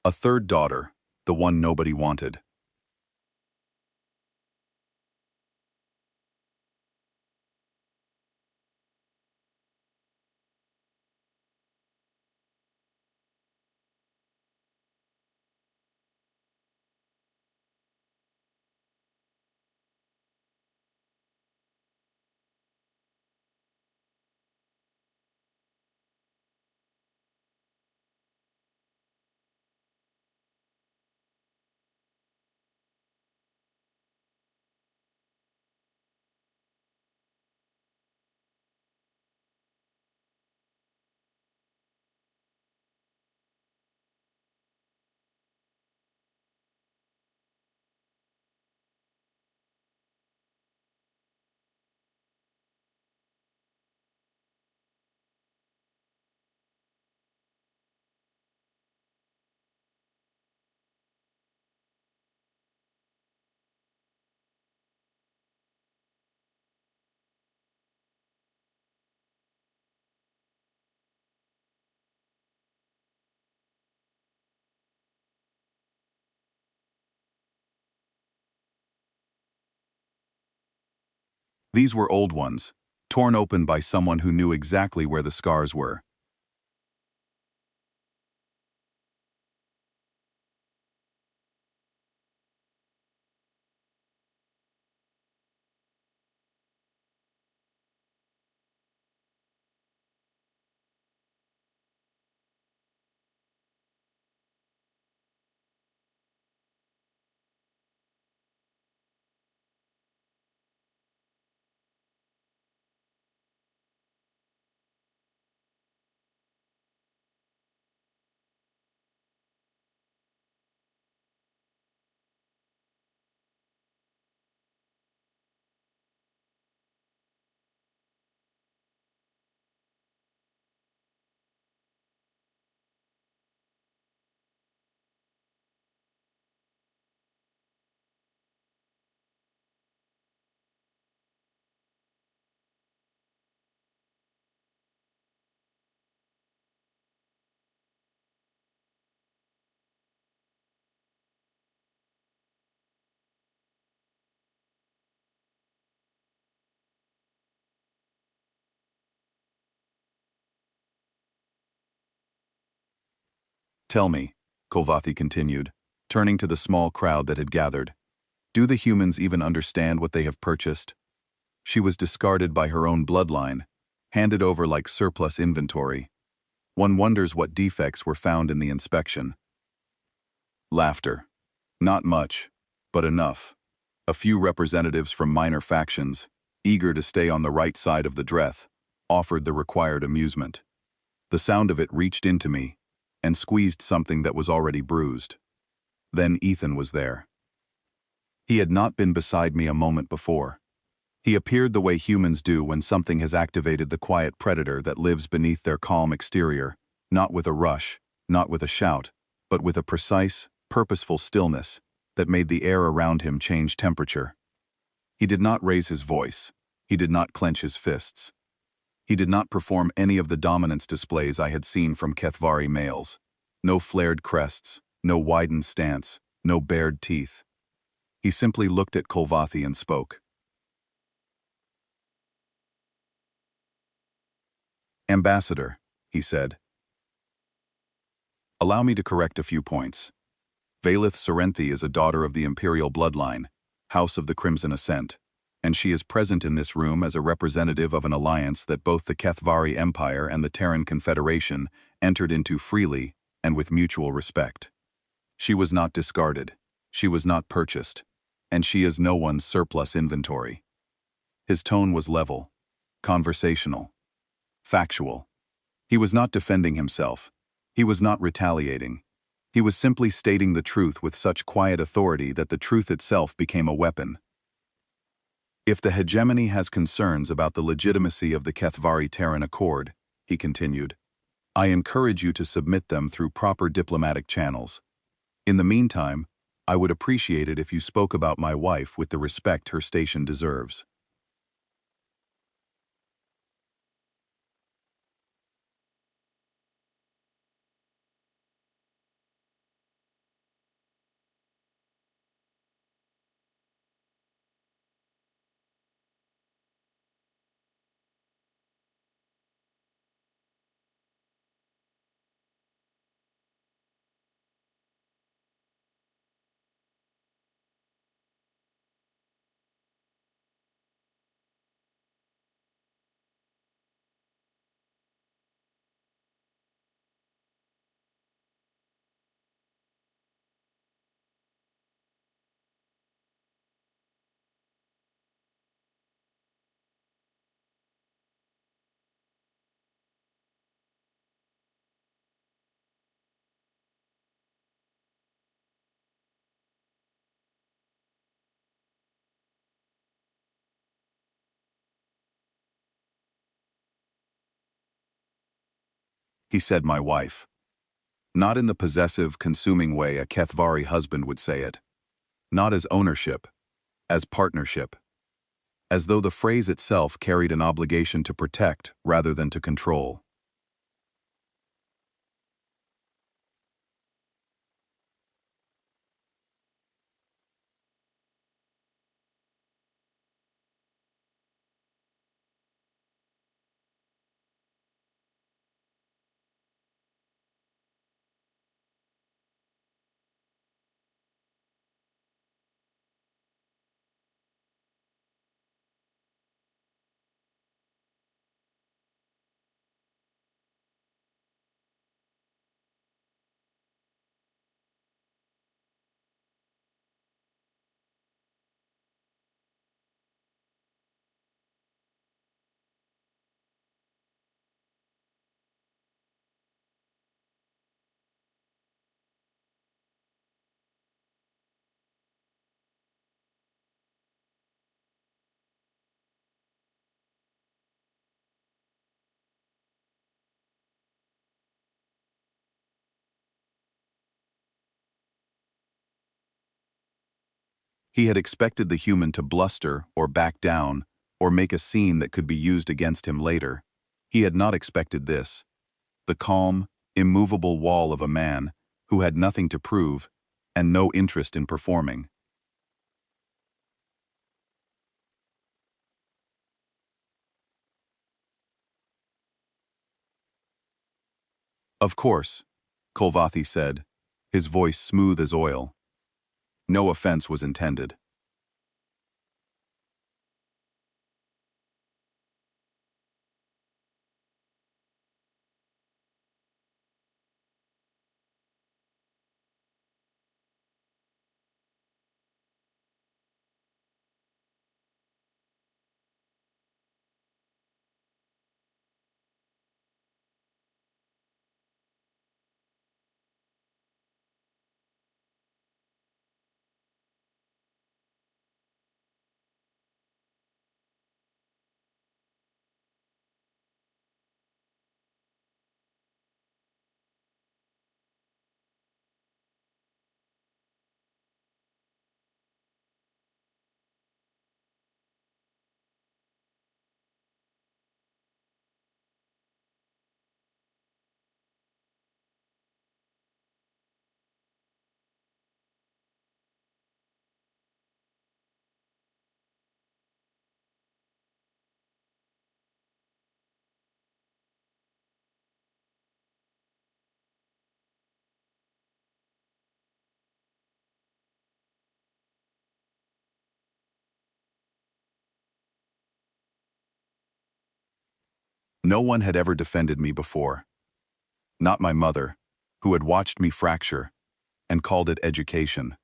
A third daughter, the one nobody wanted. These were old ones, torn open by someone who knew exactly where the scars were. Tell me, Kolvathi continued, turning to the small crowd that had gathered. Do the humans even understand what they have purchased? She was discarded by her own bloodline, handed over like surplus inventory. One wonders what defects were found in the inspection. Laughter. Not much, but enough. A few representatives from minor factions, eager to stay on the right side of the dreth, offered the required amusement. The sound of it reached into me and squeezed something that was already bruised. Then Ethan was there. He had not been beside me a moment before. He appeared the way humans do when something has activated the quiet predator that lives beneath their calm exterior, not with a rush, not with a shout, but with a precise, purposeful stillness that made the air around him change temperature. He did not raise his voice. He did not clench his fists. He did not perform any of the dominance displays I had seen from Kethvari males. No flared crests, no widened stance, no bared teeth. He simply looked at Kolvathi and spoke. "Ambassador," he said, "allow me to correct a few points. Valith Serenthi is a daughter of the imperial bloodline, House of the Crimson Ascent, and she is present in this room as a representative of an alliance that both the Kethvari Empire and the Terran Confederation entered into freely and with mutual respect. She was not discarded, she was not purchased, and she is no one's surplus inventory." His tone was level, conversational, factual. He was not defending himself. He was not retaliating. He was simply stating the truth with such quiet authority that the truth itself became a weapon. "If the hegemony has concerns about the legitimacy of the Kethvari-Terran Accord," he continued, "I encourage you to submit them through proper diplomatic channels. In the meantime, I would appreciate it if you spoke about my wife with the respect her station deserves." He said my wife. Not in the possessive, consuming way a Kethvari husband would say it. Not as ownership, as partnership. As though the phrase itself carried an obligation to protect rather than to control. He had expected the human to bluster or back down or make a scene that could be used against him later. He had not expected this. The calm, immovable wall of a man who had nothing to prove and no interest in performing. Of course, Kolvathi said, his voice smooth as oil. No offense was intended. No one had ever defended me before. Not my mother, who had watched me fracture and called it education.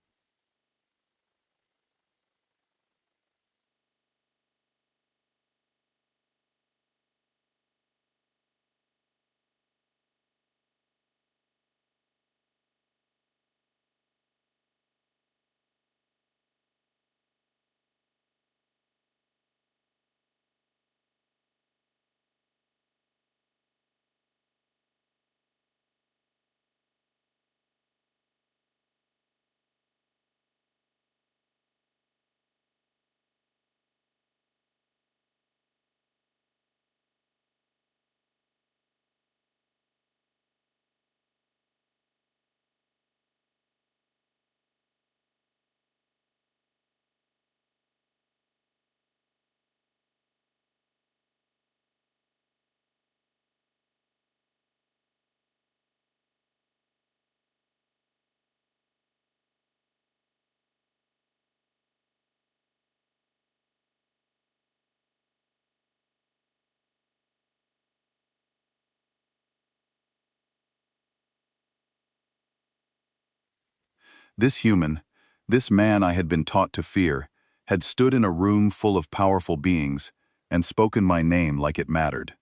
This human, this man I had been taught to fear, had stood in a room full of powerful beings and spoken my name like it mattered.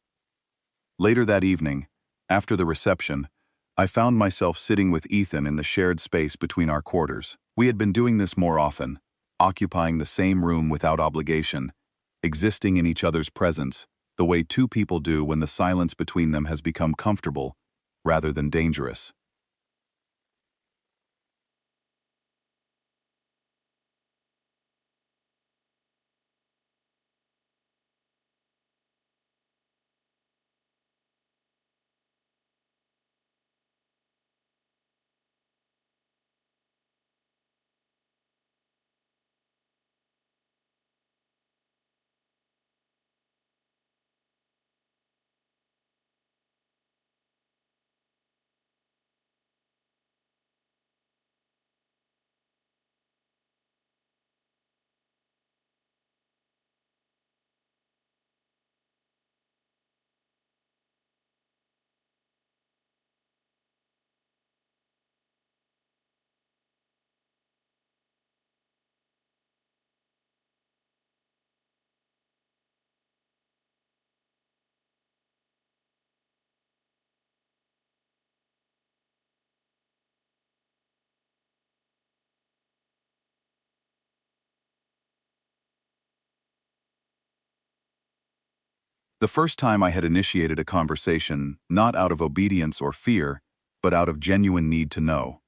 Later that evening, after the reception, I found myself sitting with Ethan in the shared space between our quarters. We had been doing this more often, occupying the same room without obligation, existing in each other's presence, the way two people do when the silence between them has become comfortable rather than dangerous. The first time I had initiated a conversation, not out of obedience or fear, but out of genuine need to know.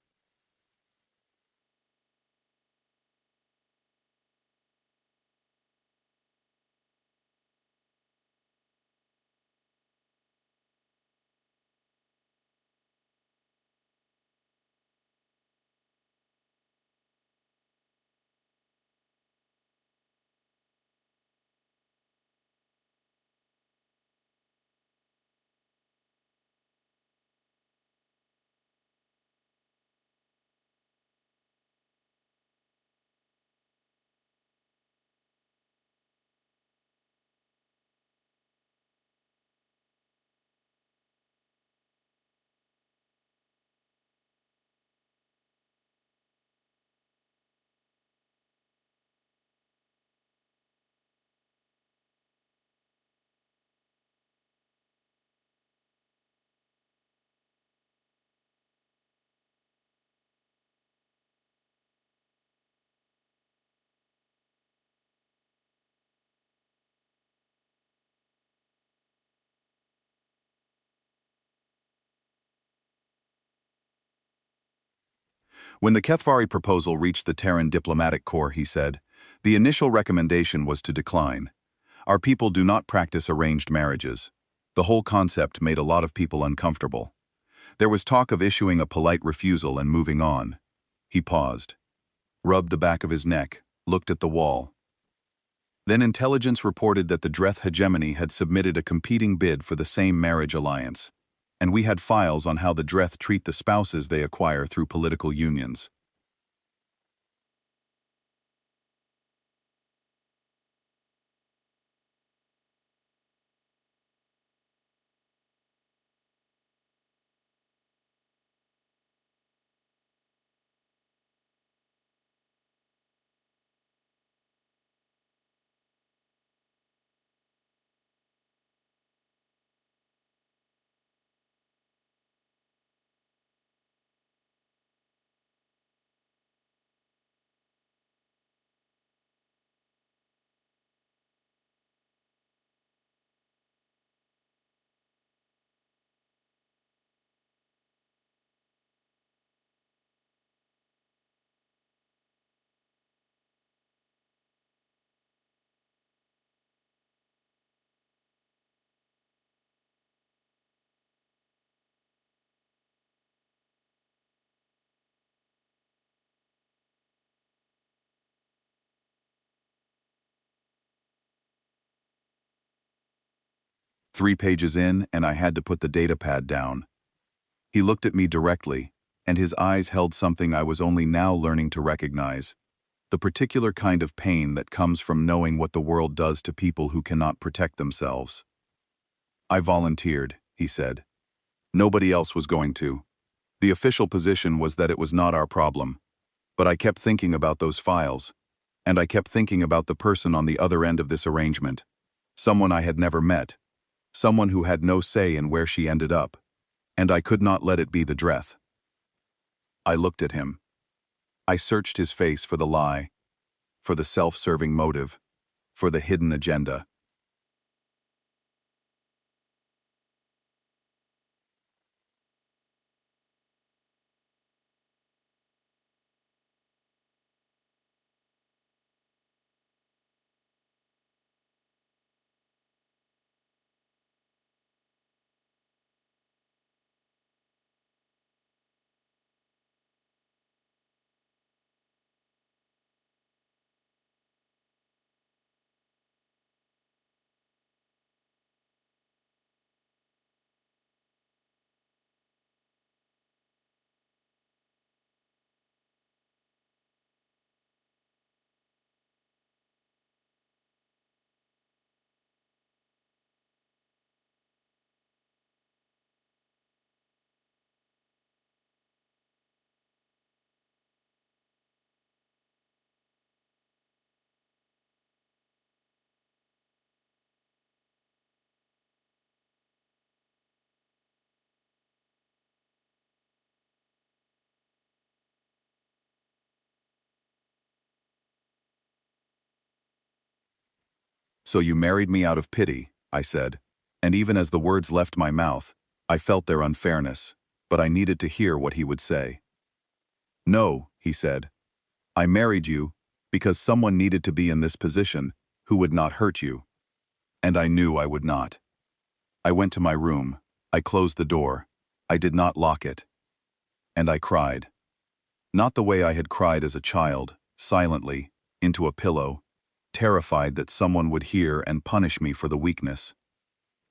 When the Kethvari proposal reached the Terran diplomatic corps, he said, the initial recommendation was to decline. Our people do not practice arranged marriages. The whole concept made a lot of people uncomfortable. There was talk of issuing a polite refusal and moving on. He paused, rubbed the back of his neck, looked at the wall. Then intelligence reported that the Dreth hegemony had submitted a competing bid for the same marriage alliance, and we had files on how the Dreth treat the spouses they acquire through political unions. Three pages in, and I had to put the datapad down. He looked at me directly, and his eyes held something I was only now learning to recognize. The particular kind of pain that comes from knowing what the world does to people who cannot protect themselves. I volunteered, he said. Nobody else was going to. The official position was that it was not our problem. But I kept thinking about those files, and I kept thinking about the person on the other end of this arrangement. Someone I had never met. Someone who had no say in where she ended up. And I could not let it be the Dreth. I looked at him. I searched his face for the lie, for the self-serving motive, for the hidden agenda. So you married me out of pity, I said, and even as the words left my mouth, I felt their unfairness, but I needed to hear what he would say. No, he said. I married you because someone needed to be in this position who would not hurt you. And I knew I would not. I went to my room. I closed the door. I did not lock it. And I cried. Not the way I had cried as a child, silently, into a pillow, terrified that someone would hear and punish me for the weakness.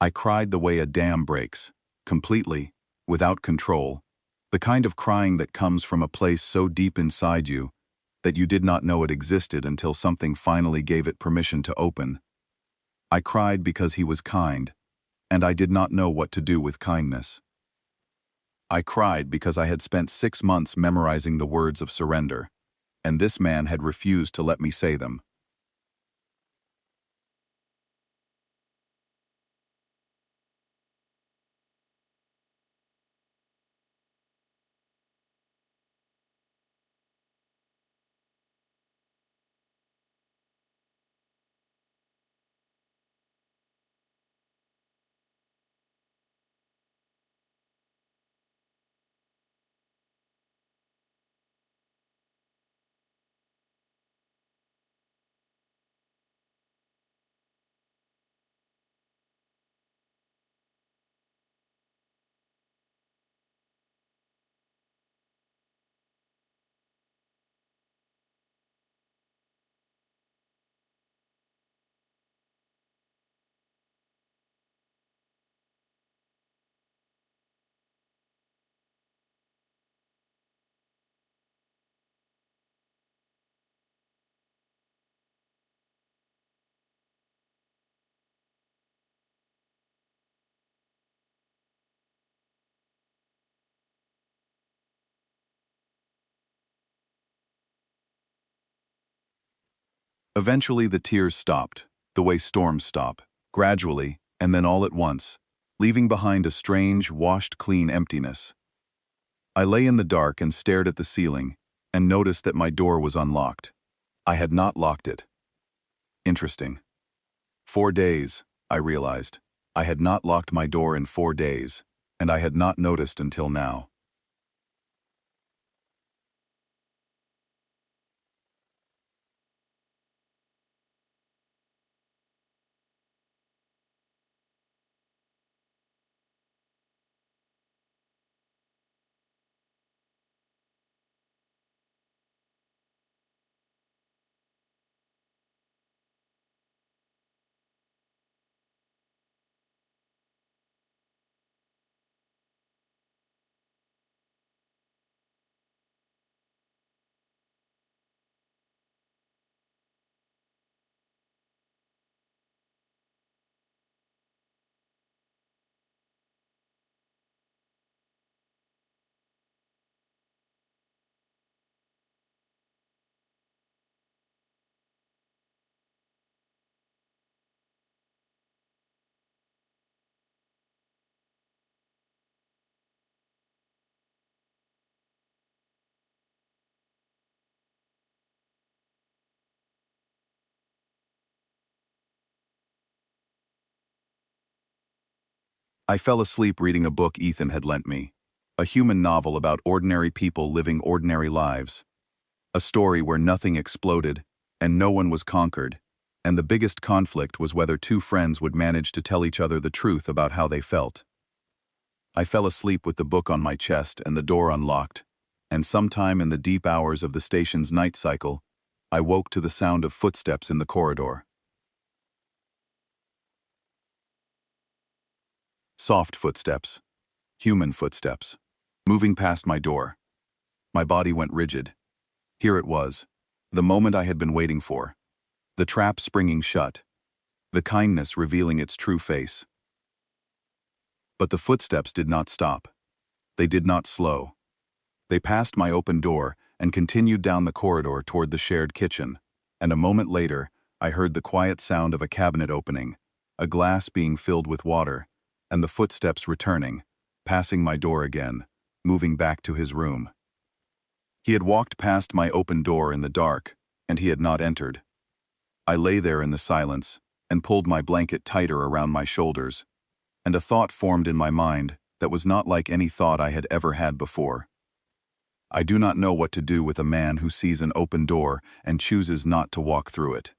I cried the way a dam breaks, completely, without control, the kind of crying that comes from a place so deep inside you that you did not know it existed until something finally gave it permission to open. I cried because he was kind, and I did not know what to do with kindness. I cried because I had spent 6 months memorizing the words of surrender, and this man had refused to let me say them. Eventually the tears stopped, the way storms stop, gradually, and then all at once, leaving behind a strange, washed-clean emptiness. I lay in the dark and stared at the ceiling, and noticed that my door was unlocked. I had not locked it. Interesting. 4 days, I realized. I had not locked my door in 4 days, and I had not noticed until now. I fell asleep reading a book Ethan had lent me. A human novel about ordinary people living ordinary lives. A story where nothing exploded, and no one was conquered, and the biggest conflict was whether two friends would manage to tell each other the truth about how they felt. I fell asleep with the book on my chest and the door unlocked, and sometime in the deep hours of the station's night cycle, I woke to the sound of footsteps in the corridor. Soft footsteps. Human footsteps. Moving past my door. My body went rigid. Here it was. The moment I had been waiting for. The trap springing shut. The kindness revealing its true face. But the footsteps did not stop. They did not slow. They passed my open door and continued down the corridor toward the shared kitchen, and a moment later, I heard the quiet sound of a cabinet opening, a glass being filled with water, and the footsteps returning, passing my door again, moving back to his room. He had walked past my open door in the dark, and he had not entered. I lay there in the silence and pulled my blanket tighter around my shoulders, and a thought formed in my mind that was not like any thought I had ever had before. I do not know what to do with a man who sees an open door and chooses not to walk through it.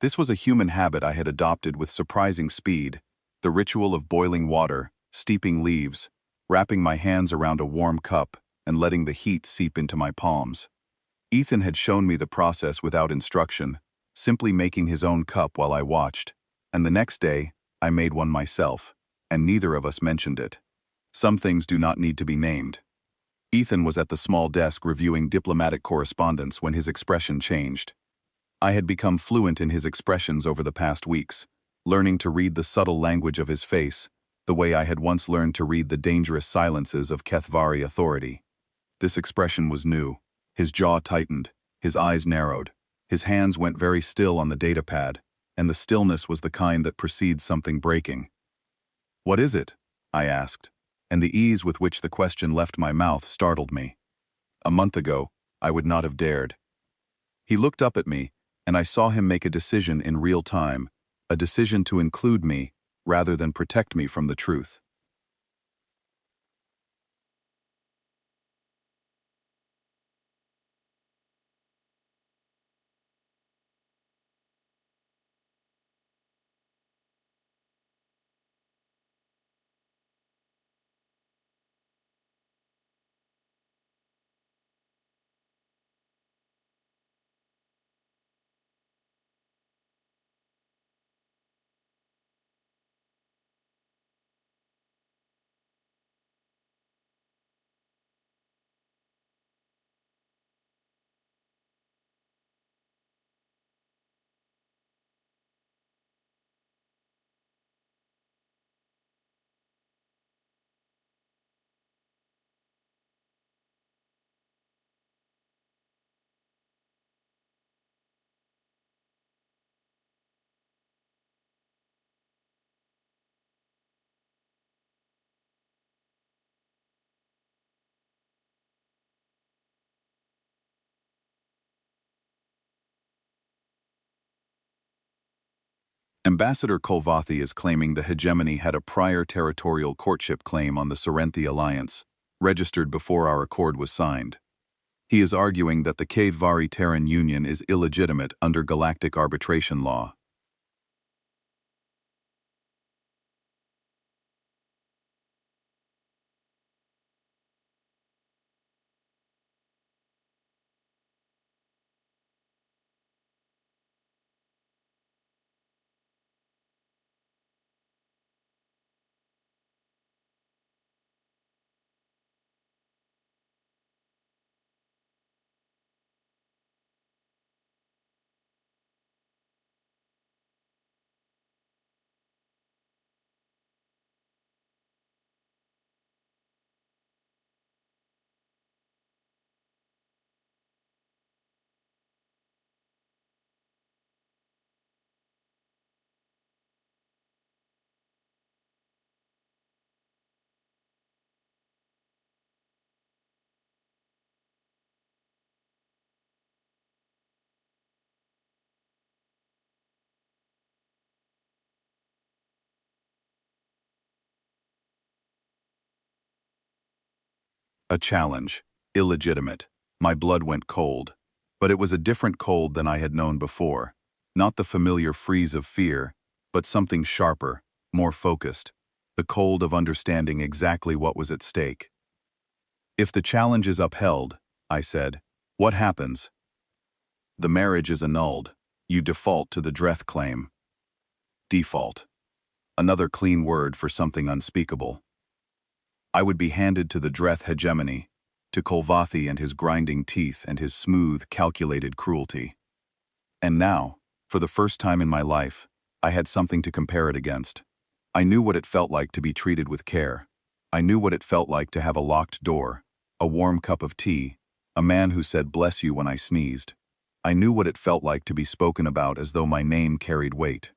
This was a human habit I had adopted with surprising speed, the ritual of boiling water, steeping leaves, wrapping my hands around a warm cup, and letting the heat seep into my palms. Ethan had shown me the process without instruction, simply making his own cup while I watched, and the next day, I made one myself, and neither of us mentioned it. Some things do not need to be named. Ethan was at the small desk reviewing diplomatic correspondence when his expression changed. I had become fluent in his expressions over the past weeks, learning to read the subtle language of his face, the way I had once learned to read the dangerous silences of Kethvari authority. This expression was new. His jaw tightened, his eyes narrowed, His hands went very still on the datapad, and the stillness was the kind that precedes something breaking. "What is it?" I asked, and the ease with which the question left my mouth startled me. A month ago, I would not have dared. He looked up at me, and I saw him make a decision in real time, a decision to include me rather than protect me from the truth. Ambassador Kolvathi is claiming the hegemony had a prior territorial courtship claim on the Serenthi alliance, registered before our accord was signed. He is arguing that the Kaidvari-Terran union is illegitimate under galactic arbitration law. A challenge. Illegitimate. My blood went cold. But it was a different cold than I had known before. Not the familiar freeze of fear, but something sharper, more focused. The cold of understanding exactly what was at stake. "If the challenge is upheld," I said, "what happens?" "The marriage is annulled. You default to the Dreth claim." Default. Another clean word for something unspeakable. I would be handed to the Dreth hegemony, to Kolvathi and his grinding teeth and his smooth, calculated cruelty. And now, for the first time in my life, I had something to compare it against. I knew what it felt like to be treated with care. I knew what it felt like to have a locked door, a warm cup of tea, a man who said bless you when I sneezed. I knew what it felt like to be spoken about as though my name carried weight.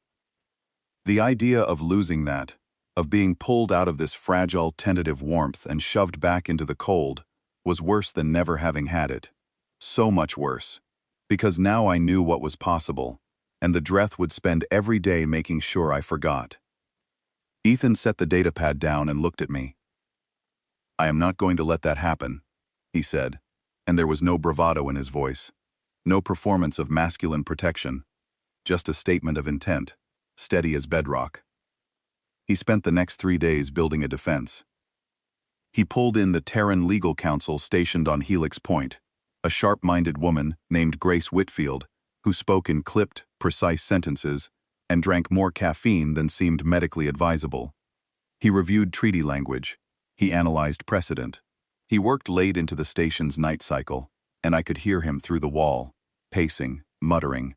The idea of losing that, of being pulled out of this fragile, tentative warmth and shoved back into the cold, was worse than never having had it. So much worse. Because now I knew what was possible, and the Dreth would spend every day making sure I forgot. Ethan set the datapad down and looked at me. "I am not going to let that happen," he said, and there was no bravado in his voice. No performance of masculine protection. Just a statement of intent, steady as bedrock. He spent the next 3 days building a defense. He pulled in the Terran legal counsel stationed on Helix Point, a sharp-minded woman named Grace Whitfield, who spoke in clipped, precise sentences and drank more caffeine than seemed medically advisable. He reviewed treaty language. He analyzed precedent. He worked late into the station's night cycle, and I could hear him through the wall, pacing, muttering,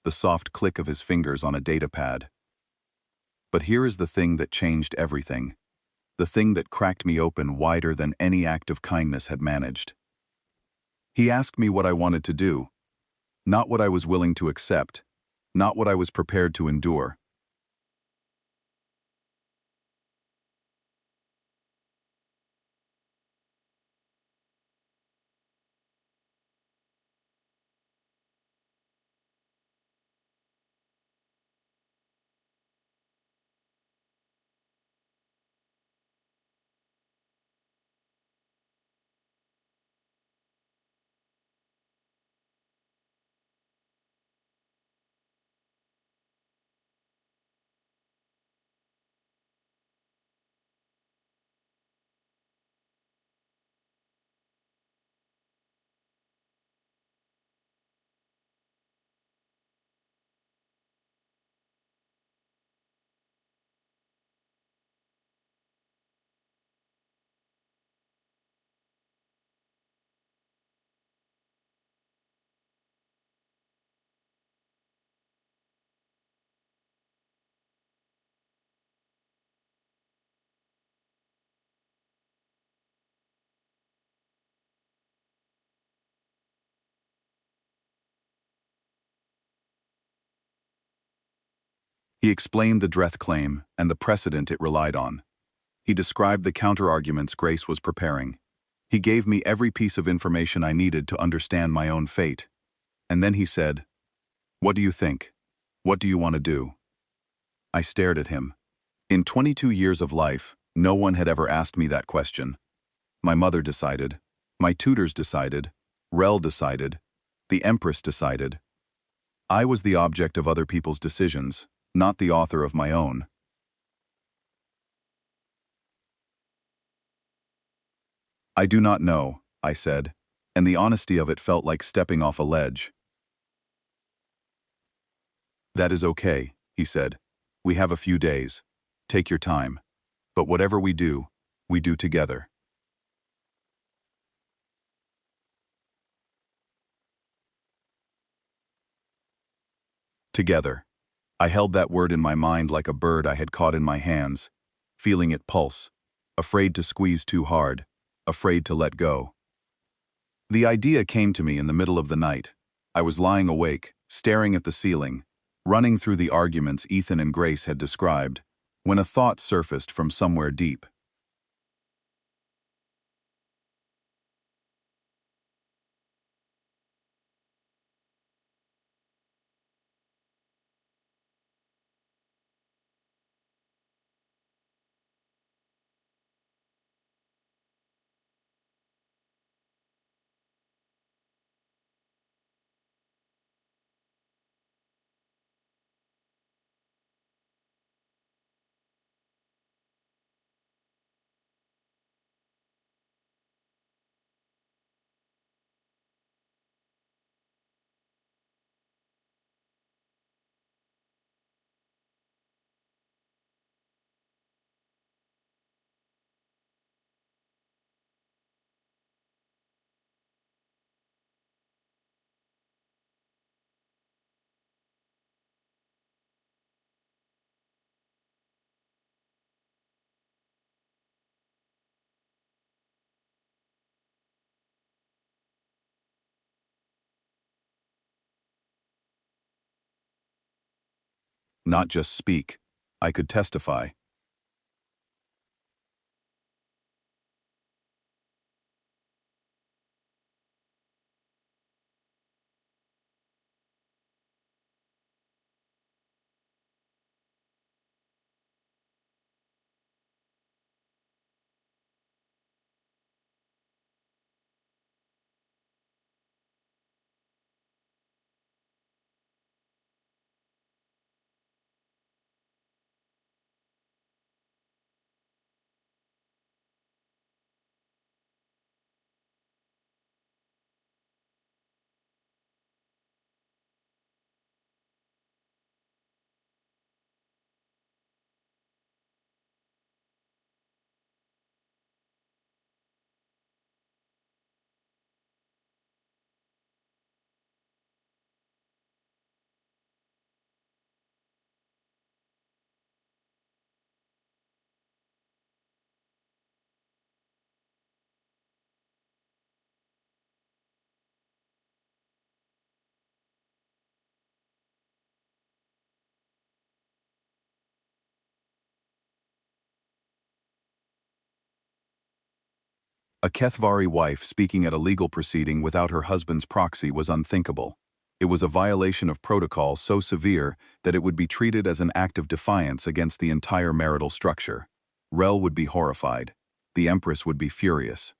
the soft click of his fingers on a datapad. But here is the thing that changed everything. The thing that cracked me open wider than any act of kindness had managed. He asked me what I wanted to do. Not what I was willing to accept, not what I was prepared to endure. He explained the Dreth claim and the precedent it relied on. He described the counter-arguments Grace was preparing. He gave me every piece of information I needed to understand my own fate. And then he said, "What do you think? What do you want to do?" I stared at him. In 22 years of life, no one had ever asked me that question. My mother decided. My tutors decided. Rel decided. The Empress decided. I was the object of other people's decisions, not the author of my own. I do not know, I said, and the honesty of it felt like stepping off a ledge. That is okay, he said. We have a few days. Take your time. But whatever we do together. Together. I held that word in my mind like a bird I had caught in my hands, feeling it pulse, afraid to squeeze too hard, afraid to let go. The idea came to me in the middle of the night. I was lying awake, staring at the ceiling, running through the arguments Ethan and Grace had described, when a thought surfaced from somewhere deep. Not just speak. I could testify. A Kethvari wife speaking at a legal proceeding without her husband's proxy was unthinkable. It was a violation of protocol so severe that it would be treated as an act of defiance against the entire marital structure. Rel would be horrified. The Empress would be furious.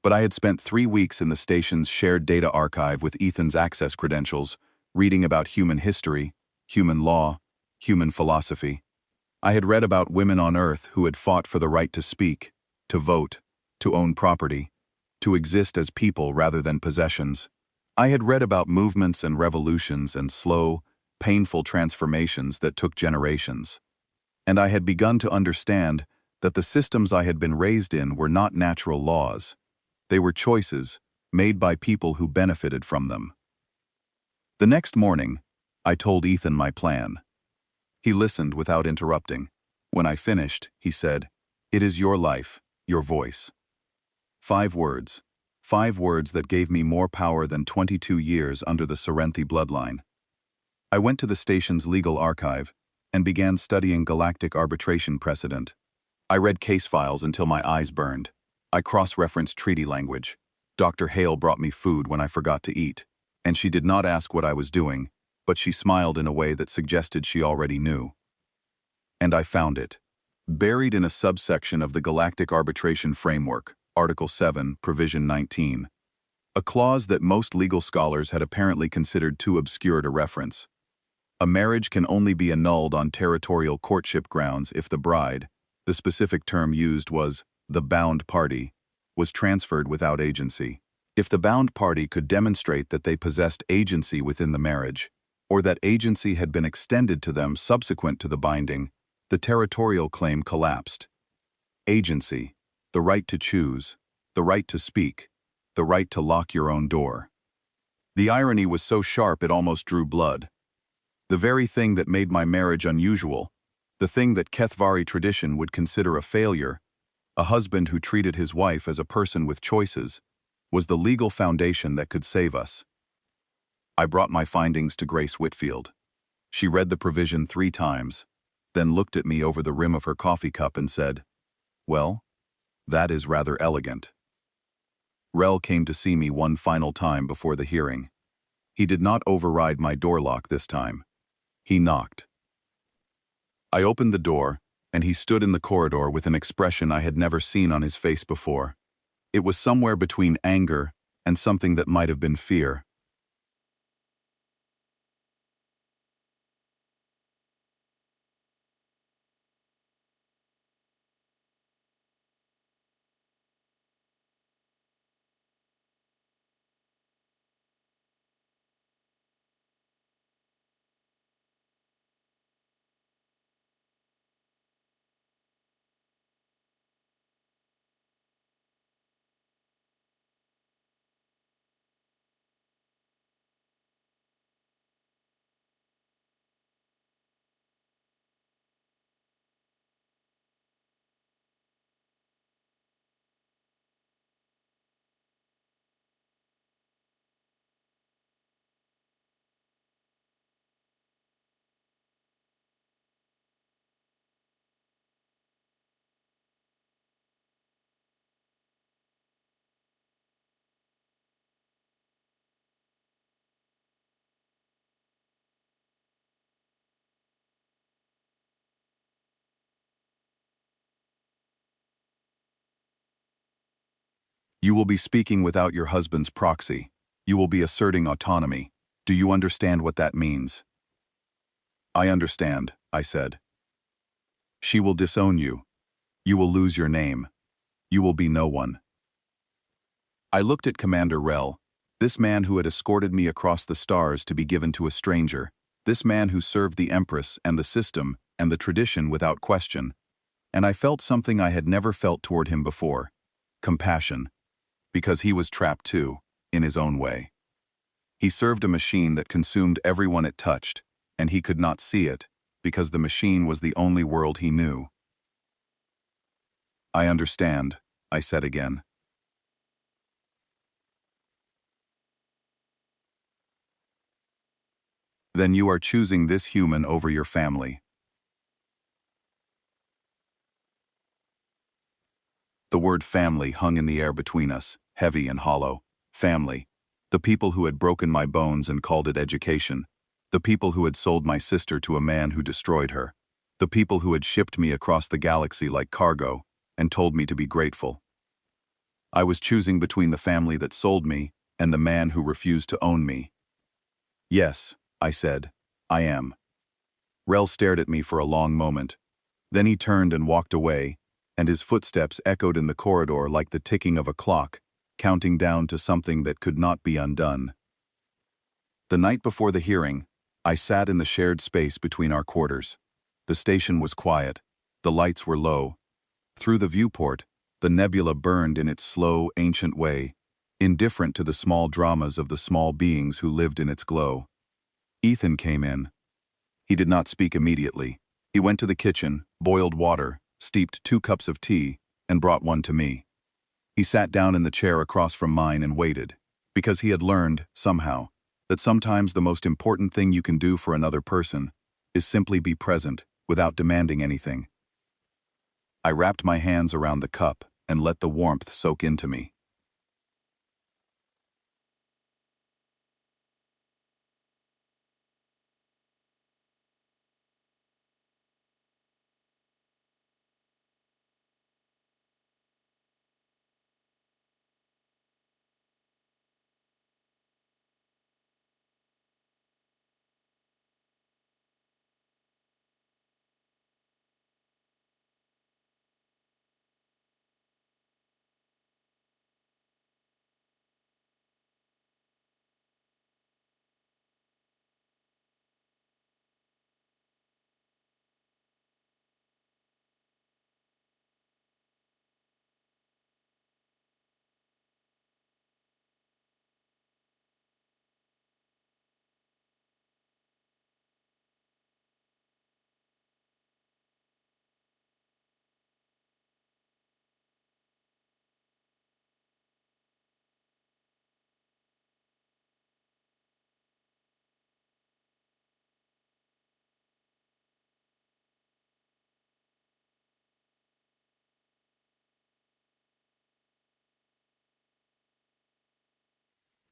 But I had spent 3 weeks in the station's shared data archive with Ethan's access credentials, reading about human history, human law, human philosophy. I had read about women on Earth who had fought for the right to speak, to vote, to own property, to exist as people rather than possessions. I had read about movements and revolutions and slow, painful transformations that took generations. And I had begun to understand that the systems I had been raised in were not natural laws. They were choices made by people who benefited from them. The next morning, I told Ethan my plan. He listened without interrupting. When I finished, he said, "It is your life, your voice." 5 words. 5 words that gave me more power than 22 years under the Serenthi bloodline. I went to the station's legal archive and began studying galactic arbitration precedent. I read case files until my eyes burned. I cross-referenced treaty language. Dr. Hale brought me food when I forgot to eat, and she did not ask what I was doing, but she smiled in a way that suggested she already knew. And I found it. Buried in a subsection of the Galactic Arbitration Framework, Article 7, Provision 19. A clause that most legal scholars had apparently considered too obscure to reference. A marriage can only be annulled on territorial courtship grounds if the bride, the specific term used was the bound party, was transferred without agency. If the bound party could demonstrate that they possessed agency within the marriage, or that agency had been extended to them subsequent to the binding, the territorial claim collapsed. Agency, the right to choose, the right to speak, the right to lock your own door. The irony was so sharp it almost drew blood. The very thing that made my marriage unusual, the thing that Kethvari tradition would consider a failure, a husband who treated his wife as a person with choices, was the legal foundation that could save us. I brought my findings to Grace Whitfield. She read the provision 3 times, then looked at me over the rim of her coffee cup and said, "Well, that is rather elegant." Rel came to see me one final time before the hearing. He did not override my door lock this time. He knocked. I opened the door, and he stood in the corridor with an expression I had never seen on his face before. It was somewhere between anger and something that might have been fear. You will be speaking without your husband's proxy. You will be asserting autonomy. Do you understand what that means? I understand, I said. She will disown you. You will lose your name. You will be no one. I looked at Commander Rel, this man who had escorted me across the stars to be given to a stranger, this man who served the Empress and the system and the tradition without question, and I felt something I had never felt toward him before: compassion. Because he was trapped too, in his own way. He served a machine that consumed everyone it touched, and he could not see it, because the machine was the only world he knew. I understand, I said again. Then you are choosing this human over your family. The word family hung in the air between us, heavy and hollow. Family. The people who had broken my bones and called it education. The people who had sold my sister to a man who destroyed her. The people who had shipped me across the galaxy like cargo and told me to be grateful. I was choosing between the family that sold me and the man who refused to own me. Yes, I said, I am. Rel stared at me for a long moment. Then he turned and walked away, and his footsteps echoed in the corridor like the ticking of a clock, counting down to something that could not be undone. The night before the hearing, I sat in the shared space between our quarters. The station was quiet. The lights were low. Through the viewport, the nebula burned in its slow, ancient way, indifferent to the small dramas of the small beings who lived in its glow. Ethan came in. He did not speak immediately. He went to the kitchen, boiled water, steeped 2 cups of tea, and brought one to me. He sat down in the chair across from mine and waited, because he had learned, somehow, that sometimes the most important thing you can do for another person is simply be present, without demanding anything. I wrapped my hands around the cup and let the warmth soak into me.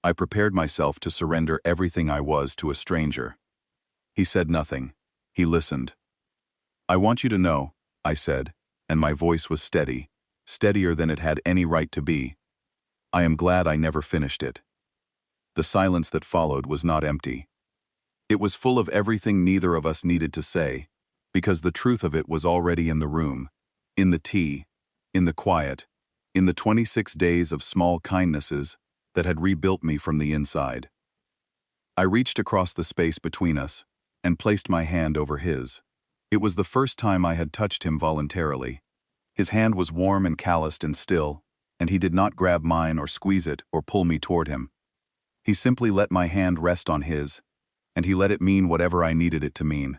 I prepared myself to surrender everything I was to a stranger. He said nothing. He listened. I want you to know, I said, and my voice was steady, steadier than it had any right to be. I am glad I never finished it. The silence that followed was not empty. It was full of everything neither of us needed to say, because the truth of it was already in the room, in the tea, in the quiet, in the 26 days of small kindnesses that had rebuilt me from the inside. I reached across the space between us and placed my hand over his. It was the first time I had touched him voluntarily. His hand was warm and calloused and still, and he did not grab mine or squeeze it or pull me toward him. He simply let my hand rest on his, and he let it mean whatever I needed it to mean.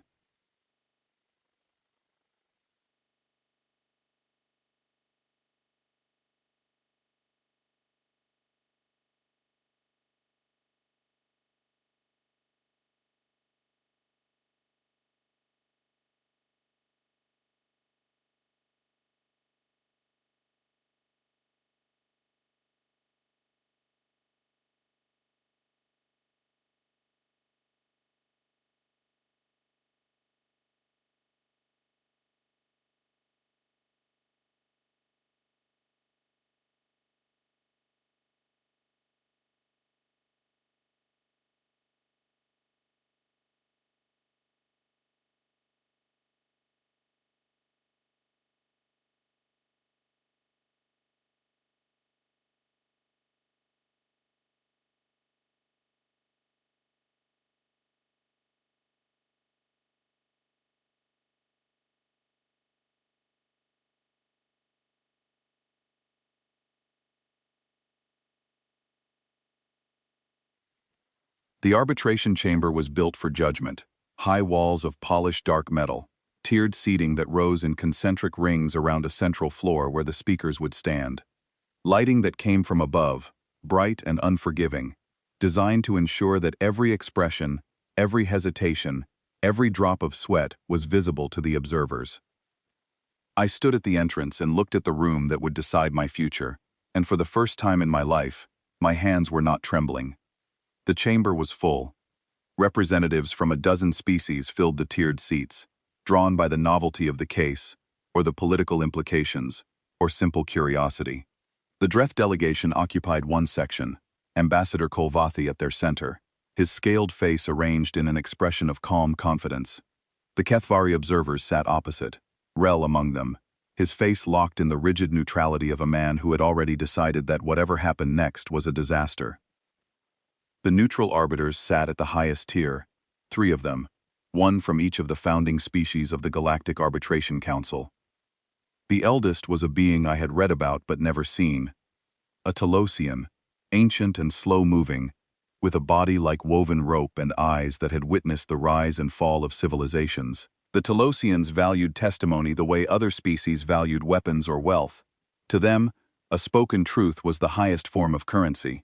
The arbitration chamber was built for judgment. High walls of polished dark metal, tiered seating that rose in concentric rings around a central floor where the speakers would stand. Lighting that came from above, bright and unforgiving, designed to ensure that every expression, every hesitation, every drop of sweat was visible to the observers. I stood at the entrance and looked at the room that would decide my future, and for the first time in my life, my hands were not trembling. The chamber was full. Representatives from a dozen species filled the tiered seats, drawn by the novelty of the case, or the political implications, or simple curiosity. The Dreth delegation occupied one section, Ambassador Kolvathi at their center, his scaled face arranged in an expression of calm confidence. The Kethvari observers sat opposite, Rel among them, his face locked in the rigid neutrality of a man who had already decided that whatever happened next was a disaster. The neutral arbiters sat at the highest tier, 3 of them, one from each of the founding species of the Galactic Arbitration Council. The eldest was a being I had read about but never seen, a Telosian, ancient and slow-moving, with a body like woven rope and eyes that had witnessed the rise and fall of civilizations. The Telosians valued testimony the way other species valued weapons or wealth. To them, a spoken truth was the highest form of currency.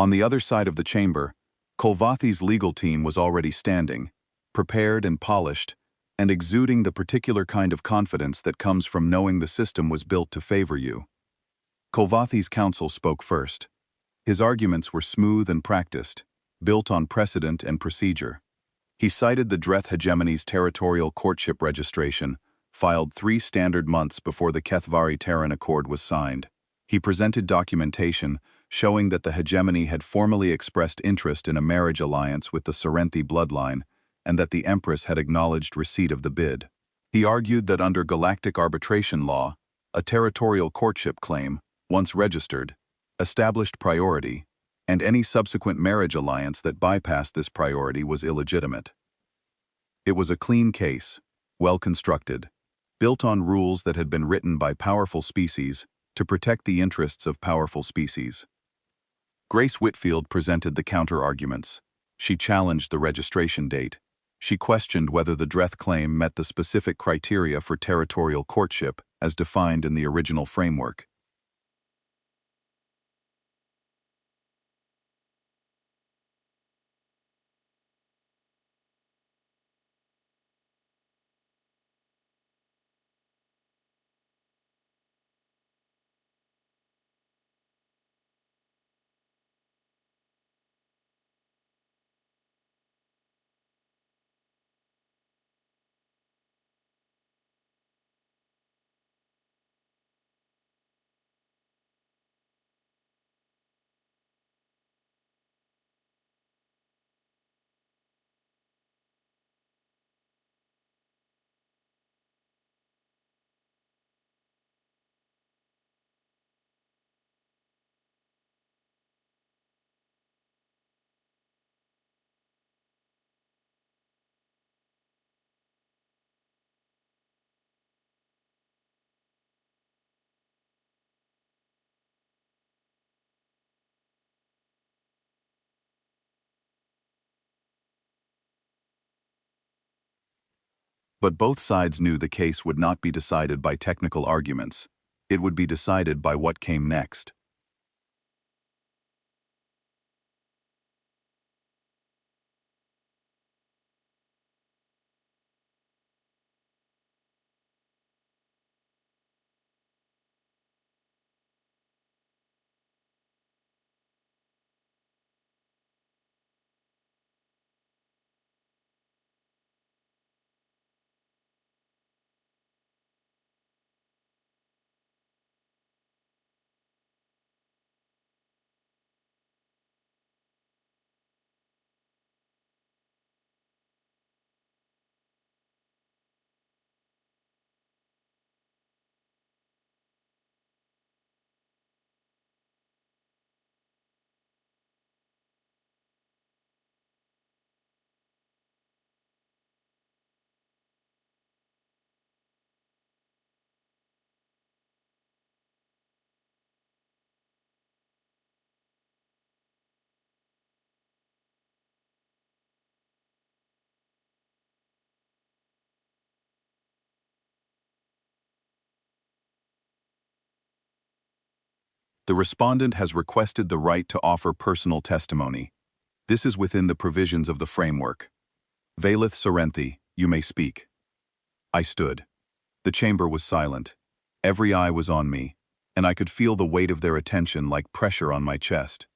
On the other side of the chamber, Kolvathi's legal team was already standing, prepared and polished, and exuding the particular kind of confidence that comes from knowing the system was built to favor you. Kolvathi's counsel spoke first. His arguments were smooth and practiced, built on precedent and procedure. He cited the Dreth hegemony's territorial courtship registration, filed 3 standard months before the Kethvari-Terran Accord was signed. He presented documentation showing that the hegemony had formally expressed interest in a marriage alliance with the Serenthi bloodline, and that the Empress had acknowledged receipt of the bid. He argued that under galactic arbitration law, a territorial courtship claim, once registered, established priority, and any subsequent marriage alliance that bypassed this priority was illegitimate. It was a clean case, well constructed, built on rules that had been written by powerful species to protect the interests of powerful species. Grace Whitfield presented the counter-arguments. She challenged the registration date. She questioned whether the Dreth claim met the specific criteria for territorial courtship as defined in the original framework. But both sides knew the case would not be decided by technical arguments. It would be decided by what came next. The respondent has requested the right to offer personal testimony. This is within the provisions of the framework. Valeth Serenthi, you may speak. I stood. The chamber was silent. Every eye was on me, and I could feel the weight of their attention like pressure on my chest.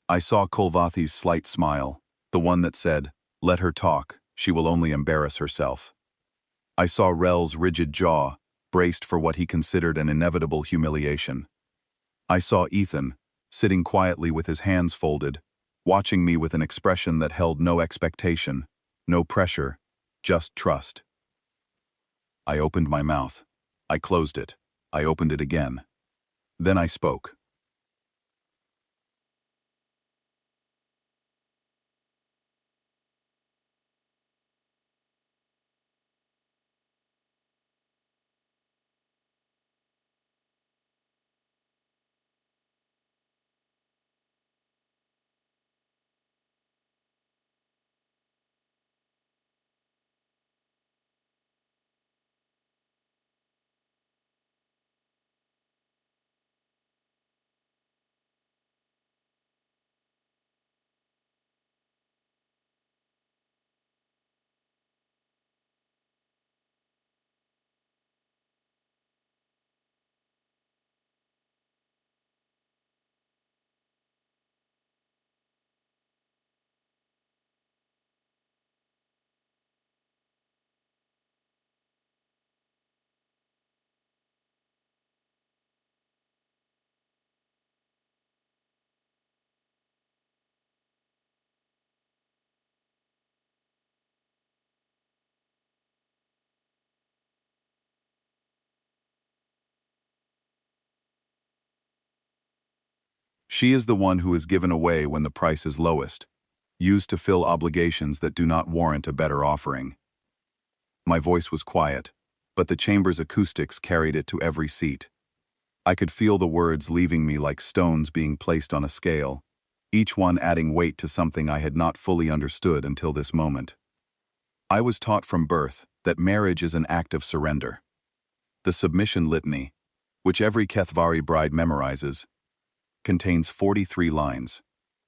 I saw Kulvathi's slight smile, the one that said, "Let her talk, she will only embarrass herself." I saw Rel's rigid jaw, braced for what he considered an inevitable humiliation. I saw Ethan, sitting quietly with his hands folded, watching me with an expression that held no expectation, no pressure, just trust. I opened my mouth. I closed it. I opened it again. Then I spoke. She is the one who is given away when the price is lowest, used to fill obligations that do not warrant a better offering. My voice was quiet, but the chamber's acoustics carried it to every seat. I could feel the words leaving me like stones being placed on a scale, each one adding weight to something I had not fully understood until this moment. I was taught from birth that marriage is an act of surrender. The submission litany, which every Kethvari bride memorizes, contains 43 lines.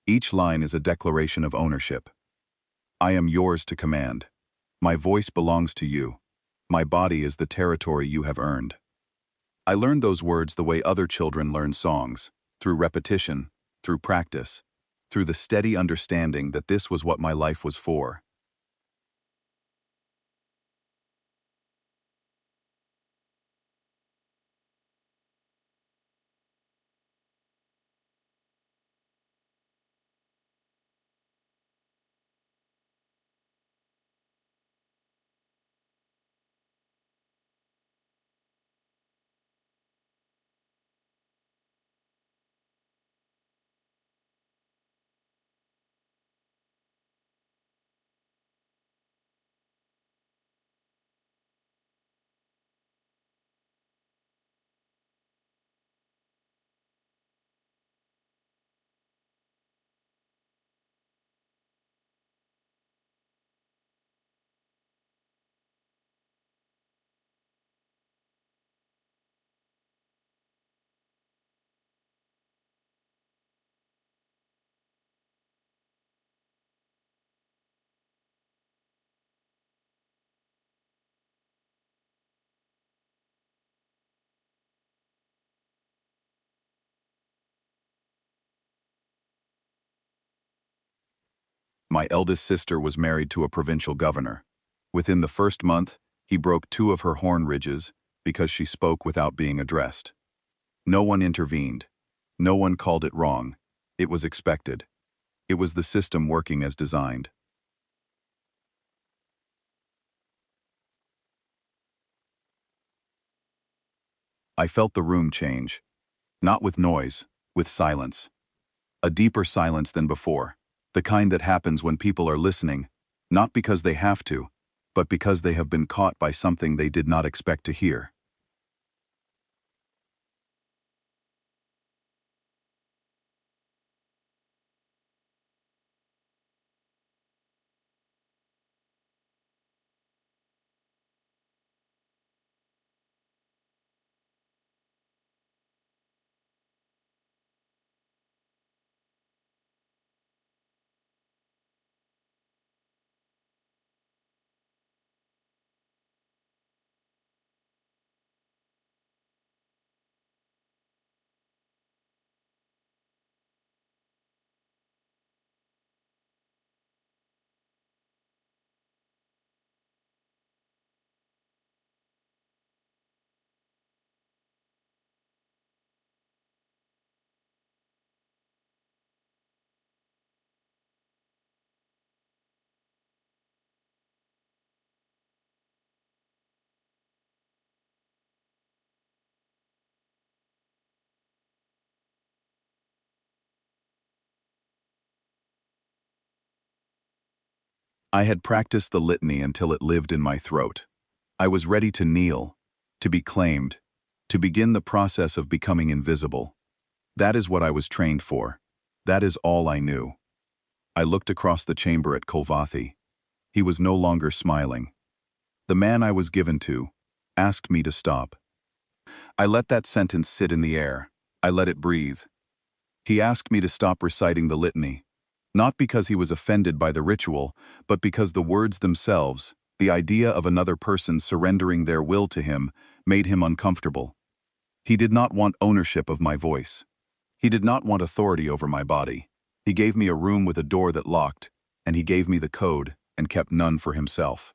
Each line is a declaration of ownership. I am yours to command. My voice belongs to you. My body is the territory you have earned. I learned those words the way other children learn songs, through repetition, through practice, through the steady understanding that this was what my life was for. My eldest sister was married to a provincial governor. Within the first month, he broke two of her horn ridges because she spoke without being addressed. No one intervened. No one called it wrong. It was expected. It was the system working as designed. I felt the room change. Not with noise, with silence. A deeper silence than before. The kind that happens when people are listening, not because they have to, but because they have been caught by something they did not expect to hear. I had practiced the litany until it lived in my throat. I was ready to kneel, to be claimed, to begin the process of becoming invisible. That is what I was trained for. That is all I knew. I looked across the chamber at Kolvathi. He was no longer smiling. The man I was given to asked me to stop. I let that sentence sit in the air. I let it breathe. He asked me to stop reciting the litany, not because he was offended by the ritual, but because the words themselves, the idea of another person surrendering their will to him, made him uncomfortable. He did not want ownership of my voice. He did not want authority over my body. He gave me a room with a door that locked, and he gave me the code and kept none for himself.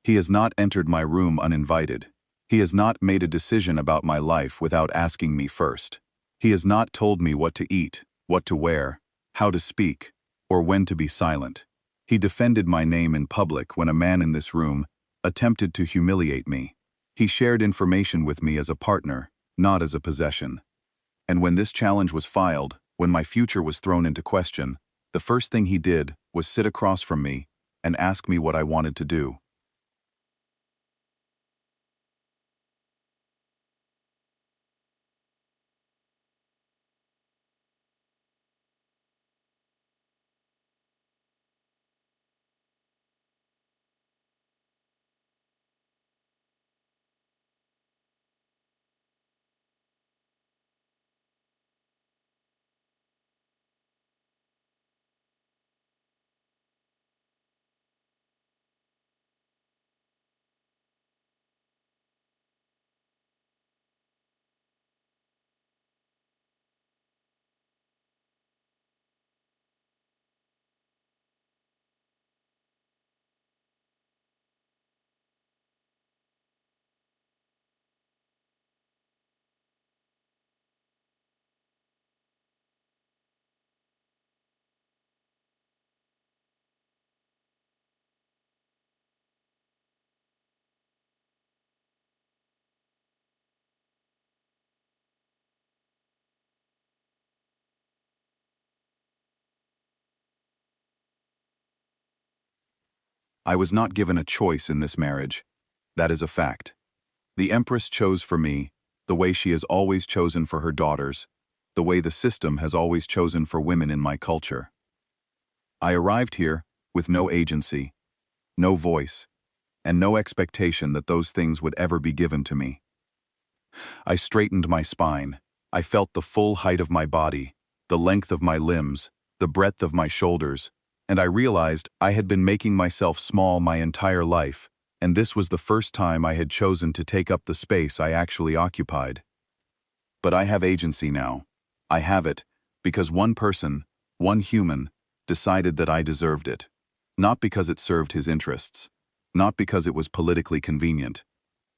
He has not entered my room uninvited. He has not made a decision about my life without asking me first. He has not told me what to eat, what to wear, how to speak, or when to be silent. He defended my name in public when a man in this room attempted to humiliate me. He shared information with me as a partner, not as a possession. And when this challenge was filed, when my future was thrown into question, the first thing he did was sit across from me and ask me what I wanted to do. I was not given a choice in this marriage. That is a fact. The Empress chose for me, the way she has always chosen for her daughters, the way the system has always chosen for women in my culture. I arrived here with no agency, no voice, and no expectation that those things would ever be given to me. I straightened my spine. I felt the full height of my body, the length of my limbs, the breadth of my shoulders, and I realized I had been making myself small my entire life, and this was the first time I had chosen to take up the space I actually occupied. But I have agency now. I have it because one person, one human, decided that I deserved it. Not because it served his interests, not because it was politically convenient,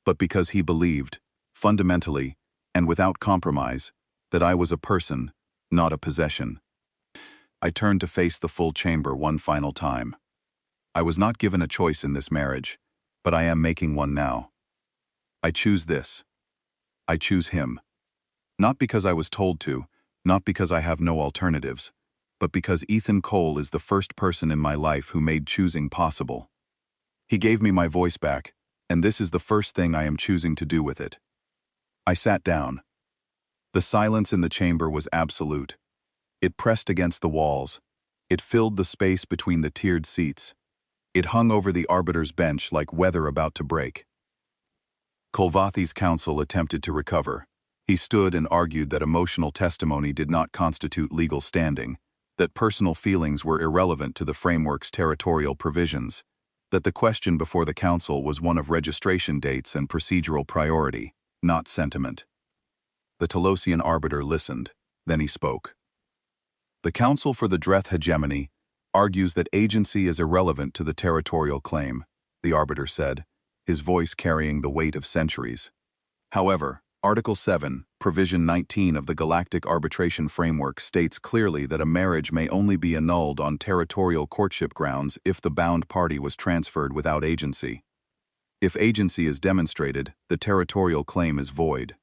but because he believed, fundamentally, and without compromise, that I was a person, not a possession. I turned to face the full chamber one final time. I was not given a choice in this marriage, but I am making one now. I choose this. I choose him. Not because I was told to, not because I have no alternatives, but because Ethan Cole is the first person in my life who made choosing possible. He gave me my voice back, and this is the first thing I am choosing to do with it. I sat down. The silence in the chamber was absolute. It pressed against the walls. It filled the space between the tiered seats. It hung over the arbiter's bench like weather about to break. Kolvathi's counsel attempted to recover. He stood and argued that emotional testimony did not constitute legal standing, that personal feelings were irrelevant to the framework's territorial provisions, that the question before the council was one of registration dates and procedural priority, not sentiment. The Telosian arbiter listened, then he spoke. The Council for the Dreth Hegemony argues that agency is irrelevant to the territorial claim, the arbiter said, his voice carrying the weight of centuries. However, Article 7, Provision 19 of the Galactic Arbitration Framework states clearly that a marriage may only be annulled on territorial courtship grounds if the bound party was transferred without agency. If agency is demonstrated, the territorial claim is void.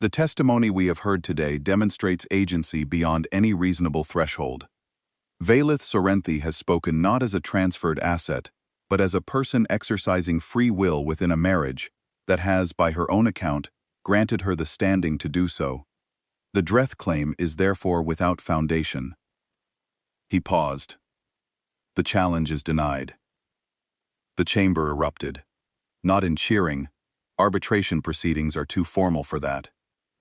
The testimony we have heard today demonstrates agency beyond any reasonable threshold. Valith Sorrenthi has spoken not as a transferred asset, but as a person exercising free will within a marriage that has, by her own account, granted her the standing to do so. The Dreth claim is therefore without foundation. He paused. The challenge is denied. The chamber erupted. Not in cheering. Arbitration proceedings are too formal for that.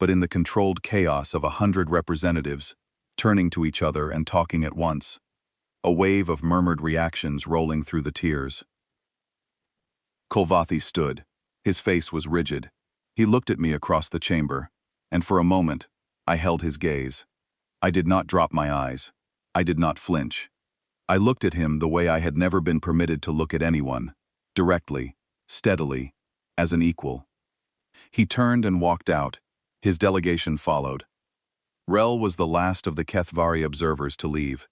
But in the controlled chaos of 100 representatives, turning to each other and talking at once. A wave of murmured reactions rolling through the tiers. Kolvathi stood. His face was rigid. He looked at me across the chamber, and for a moment, I held his gaze. I did not drop my eyes. I did not flinch. I looked at him the way I had never been permitted to look at anyone, directly, steadily, as an equal. He turned and walked out. His delegation followed. Rel was the last of the Kethvari observers to leave.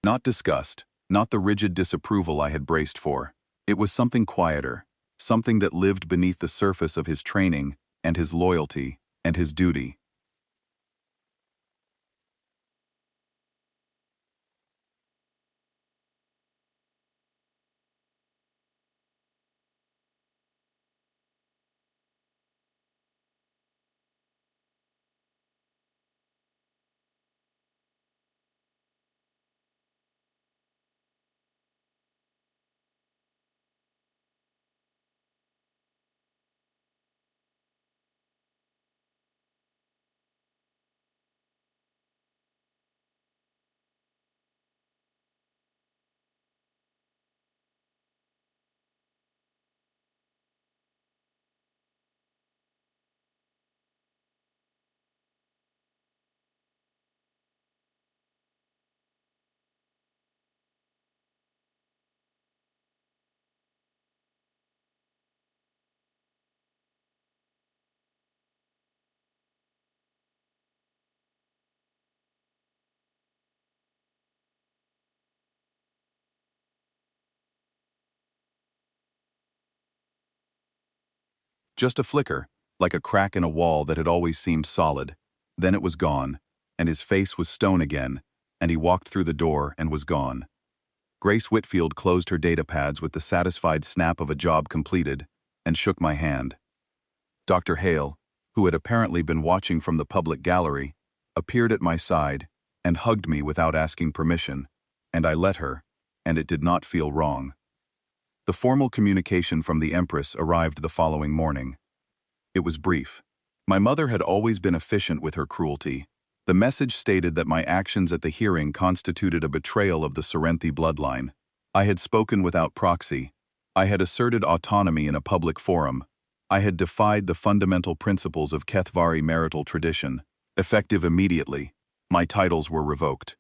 Not disgust, not the rigid disapproval I had braced for. It was something quieter, something that lived beneath the surface of his training, and his loyalty, and his duty. Just a flicker, like a crack in a wall that had always seemed solid. Then it was gone, and his face was stone again, and he walked through the door and was gone. Grace Whitfield closed her data pads with the satisfied snap of a job completed, and shook my hand. Dr. Hale, who had apparently been watching from the public gallery, appeared at my side and hugged me without asking permission, and I let her, and it did not feel wrong. The formal communication from the Empress arrived the following morning. It was brief. My mother had always been efficient with her cruelty. The message stated that my actions at the hearing constituted a betrayal of the Serenthi bloodline. I had spoken without proxy. I had asserted autonomy in a public forum. I had defied the fundamental principles of Kethvari marital tradition. Effective immediately, my titles were revoked.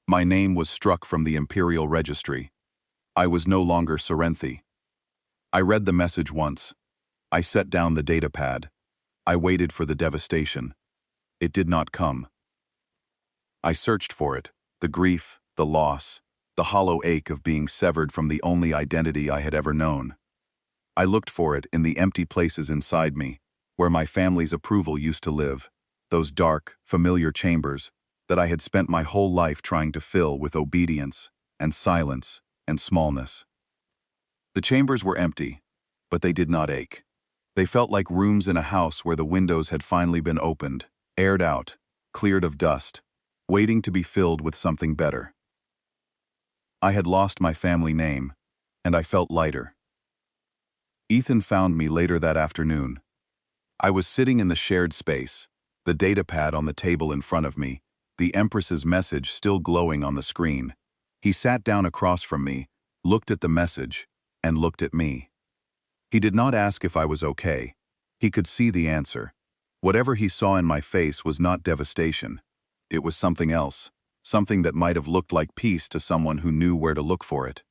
My name was struck from the imperial registry. I was no longer Serenthi. I read the message once. I set down the datapad. I waited for the devastation. It did not come. I searched for it, the grief, the loss, the hollow ache of being severed from the only identity I had ever known. I looked for it in the empty places inside me, where my family's approval used to live, those dark, familiar chambers that I had spent my whole life trying to fill with obedience and silence and smallness. The chambers were empty, but they did not ache. They felt like rooms in a house where the windows had finally been opened, aired out, cleared of dust, waiting to be filled with something better. I had lost my family name, and I felt lighter. Ethan found me later that afternoon. I was sitting in the shared space, the datapad on the table in front of me, the Empress's message still glowing on the screen. He sat down across from me, looked at the message, and looked at me. He did not ask if I was okay. He could see the answer. Whatever he saw in my face was not devastation. It was something else, something that might have looked like peace to someone who knew where to look for it.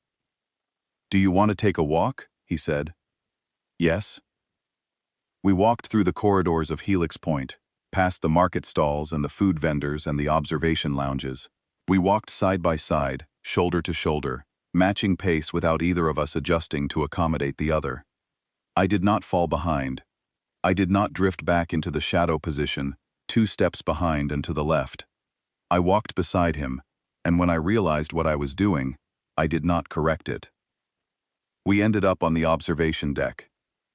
"Do you want to take a walk?" he said. "Yes." We walked through the corridors of Helix Point, past the market stalls and the food vendors and the observation lounges. We walked side by side, shoulder to shoulder, matching pace without either of us adjusting to accommodate the other. I did not fall behind. I did not drift back into the shadow position, 2 steps behind and to the left. I walked beside him, and when I realized what I was doing, I did not correct it. We ended up on the observation deck,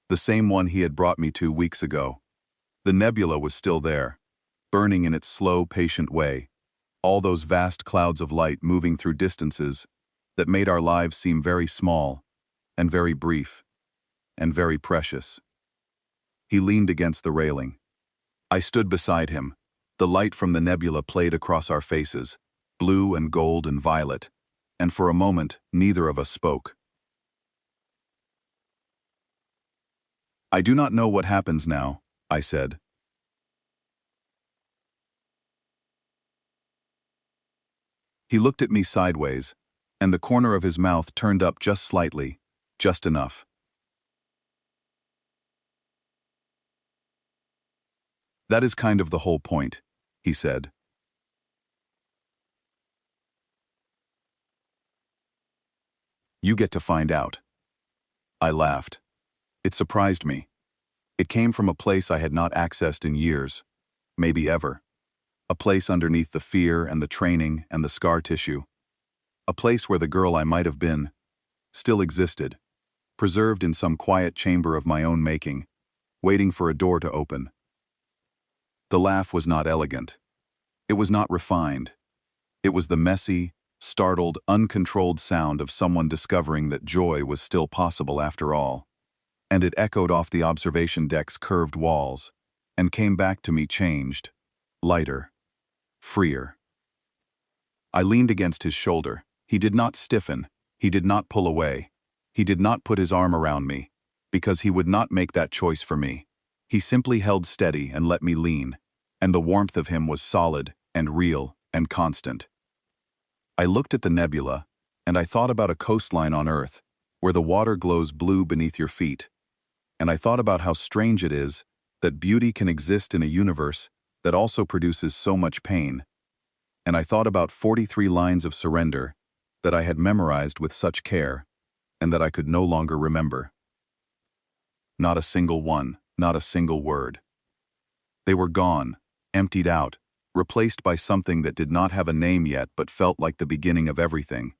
the same one he had brought me to weeks ago. The nebula was still there, burning in its slow, patient way, all those vast clouds of light moving through distances that made our lives seem very small, and very brief, and very precious. He leaned against the railing. I stood beside him. The light from the nebula played across our faces, blue and gold and violet, and for a moment, neither of us spoke. "I do not know what happens now," I said. He looked at me sideways, and the corner of his mouth turned up just slightly, just enough. "That is kind of the whole point," he said. "You get to find out." I laughed. It surprised me. It came from a place I had not accessed in years, maybe ever. A place underneath the fear and the training and the scar tissue. A place where the girl I might have been still existed, preserved in some quiet chamber of my own making, waiting for a door to open. The laugh was not elegant. It was not refined. It was the messy, startled, uncontrolled sound of someone discovering that joy was still possible after all. And it echoed off the observation deck's curved walls, and came back to me changed, lighter, freer. I leaned against his shoulder. He did not stiffen. He did not pull away. He did not put his arm around me, because he would not make that choice for me. He simply held steady and let me lean, and the warmth of him was solid and real and constant. I looked at the nebula, and I thought about a coastline on Earth, where the water glows blue beneath your feet. And I thought about how strange it is that beauty can exist in a universe that also produces so much pain. And I thought about 43 lines of surrender that I had memorized with such care, and that I could no longer remember. Not a single one, not a single word. They were gone, emptied out, replaced by something that did not have a name yet but felt like the beginning of everything.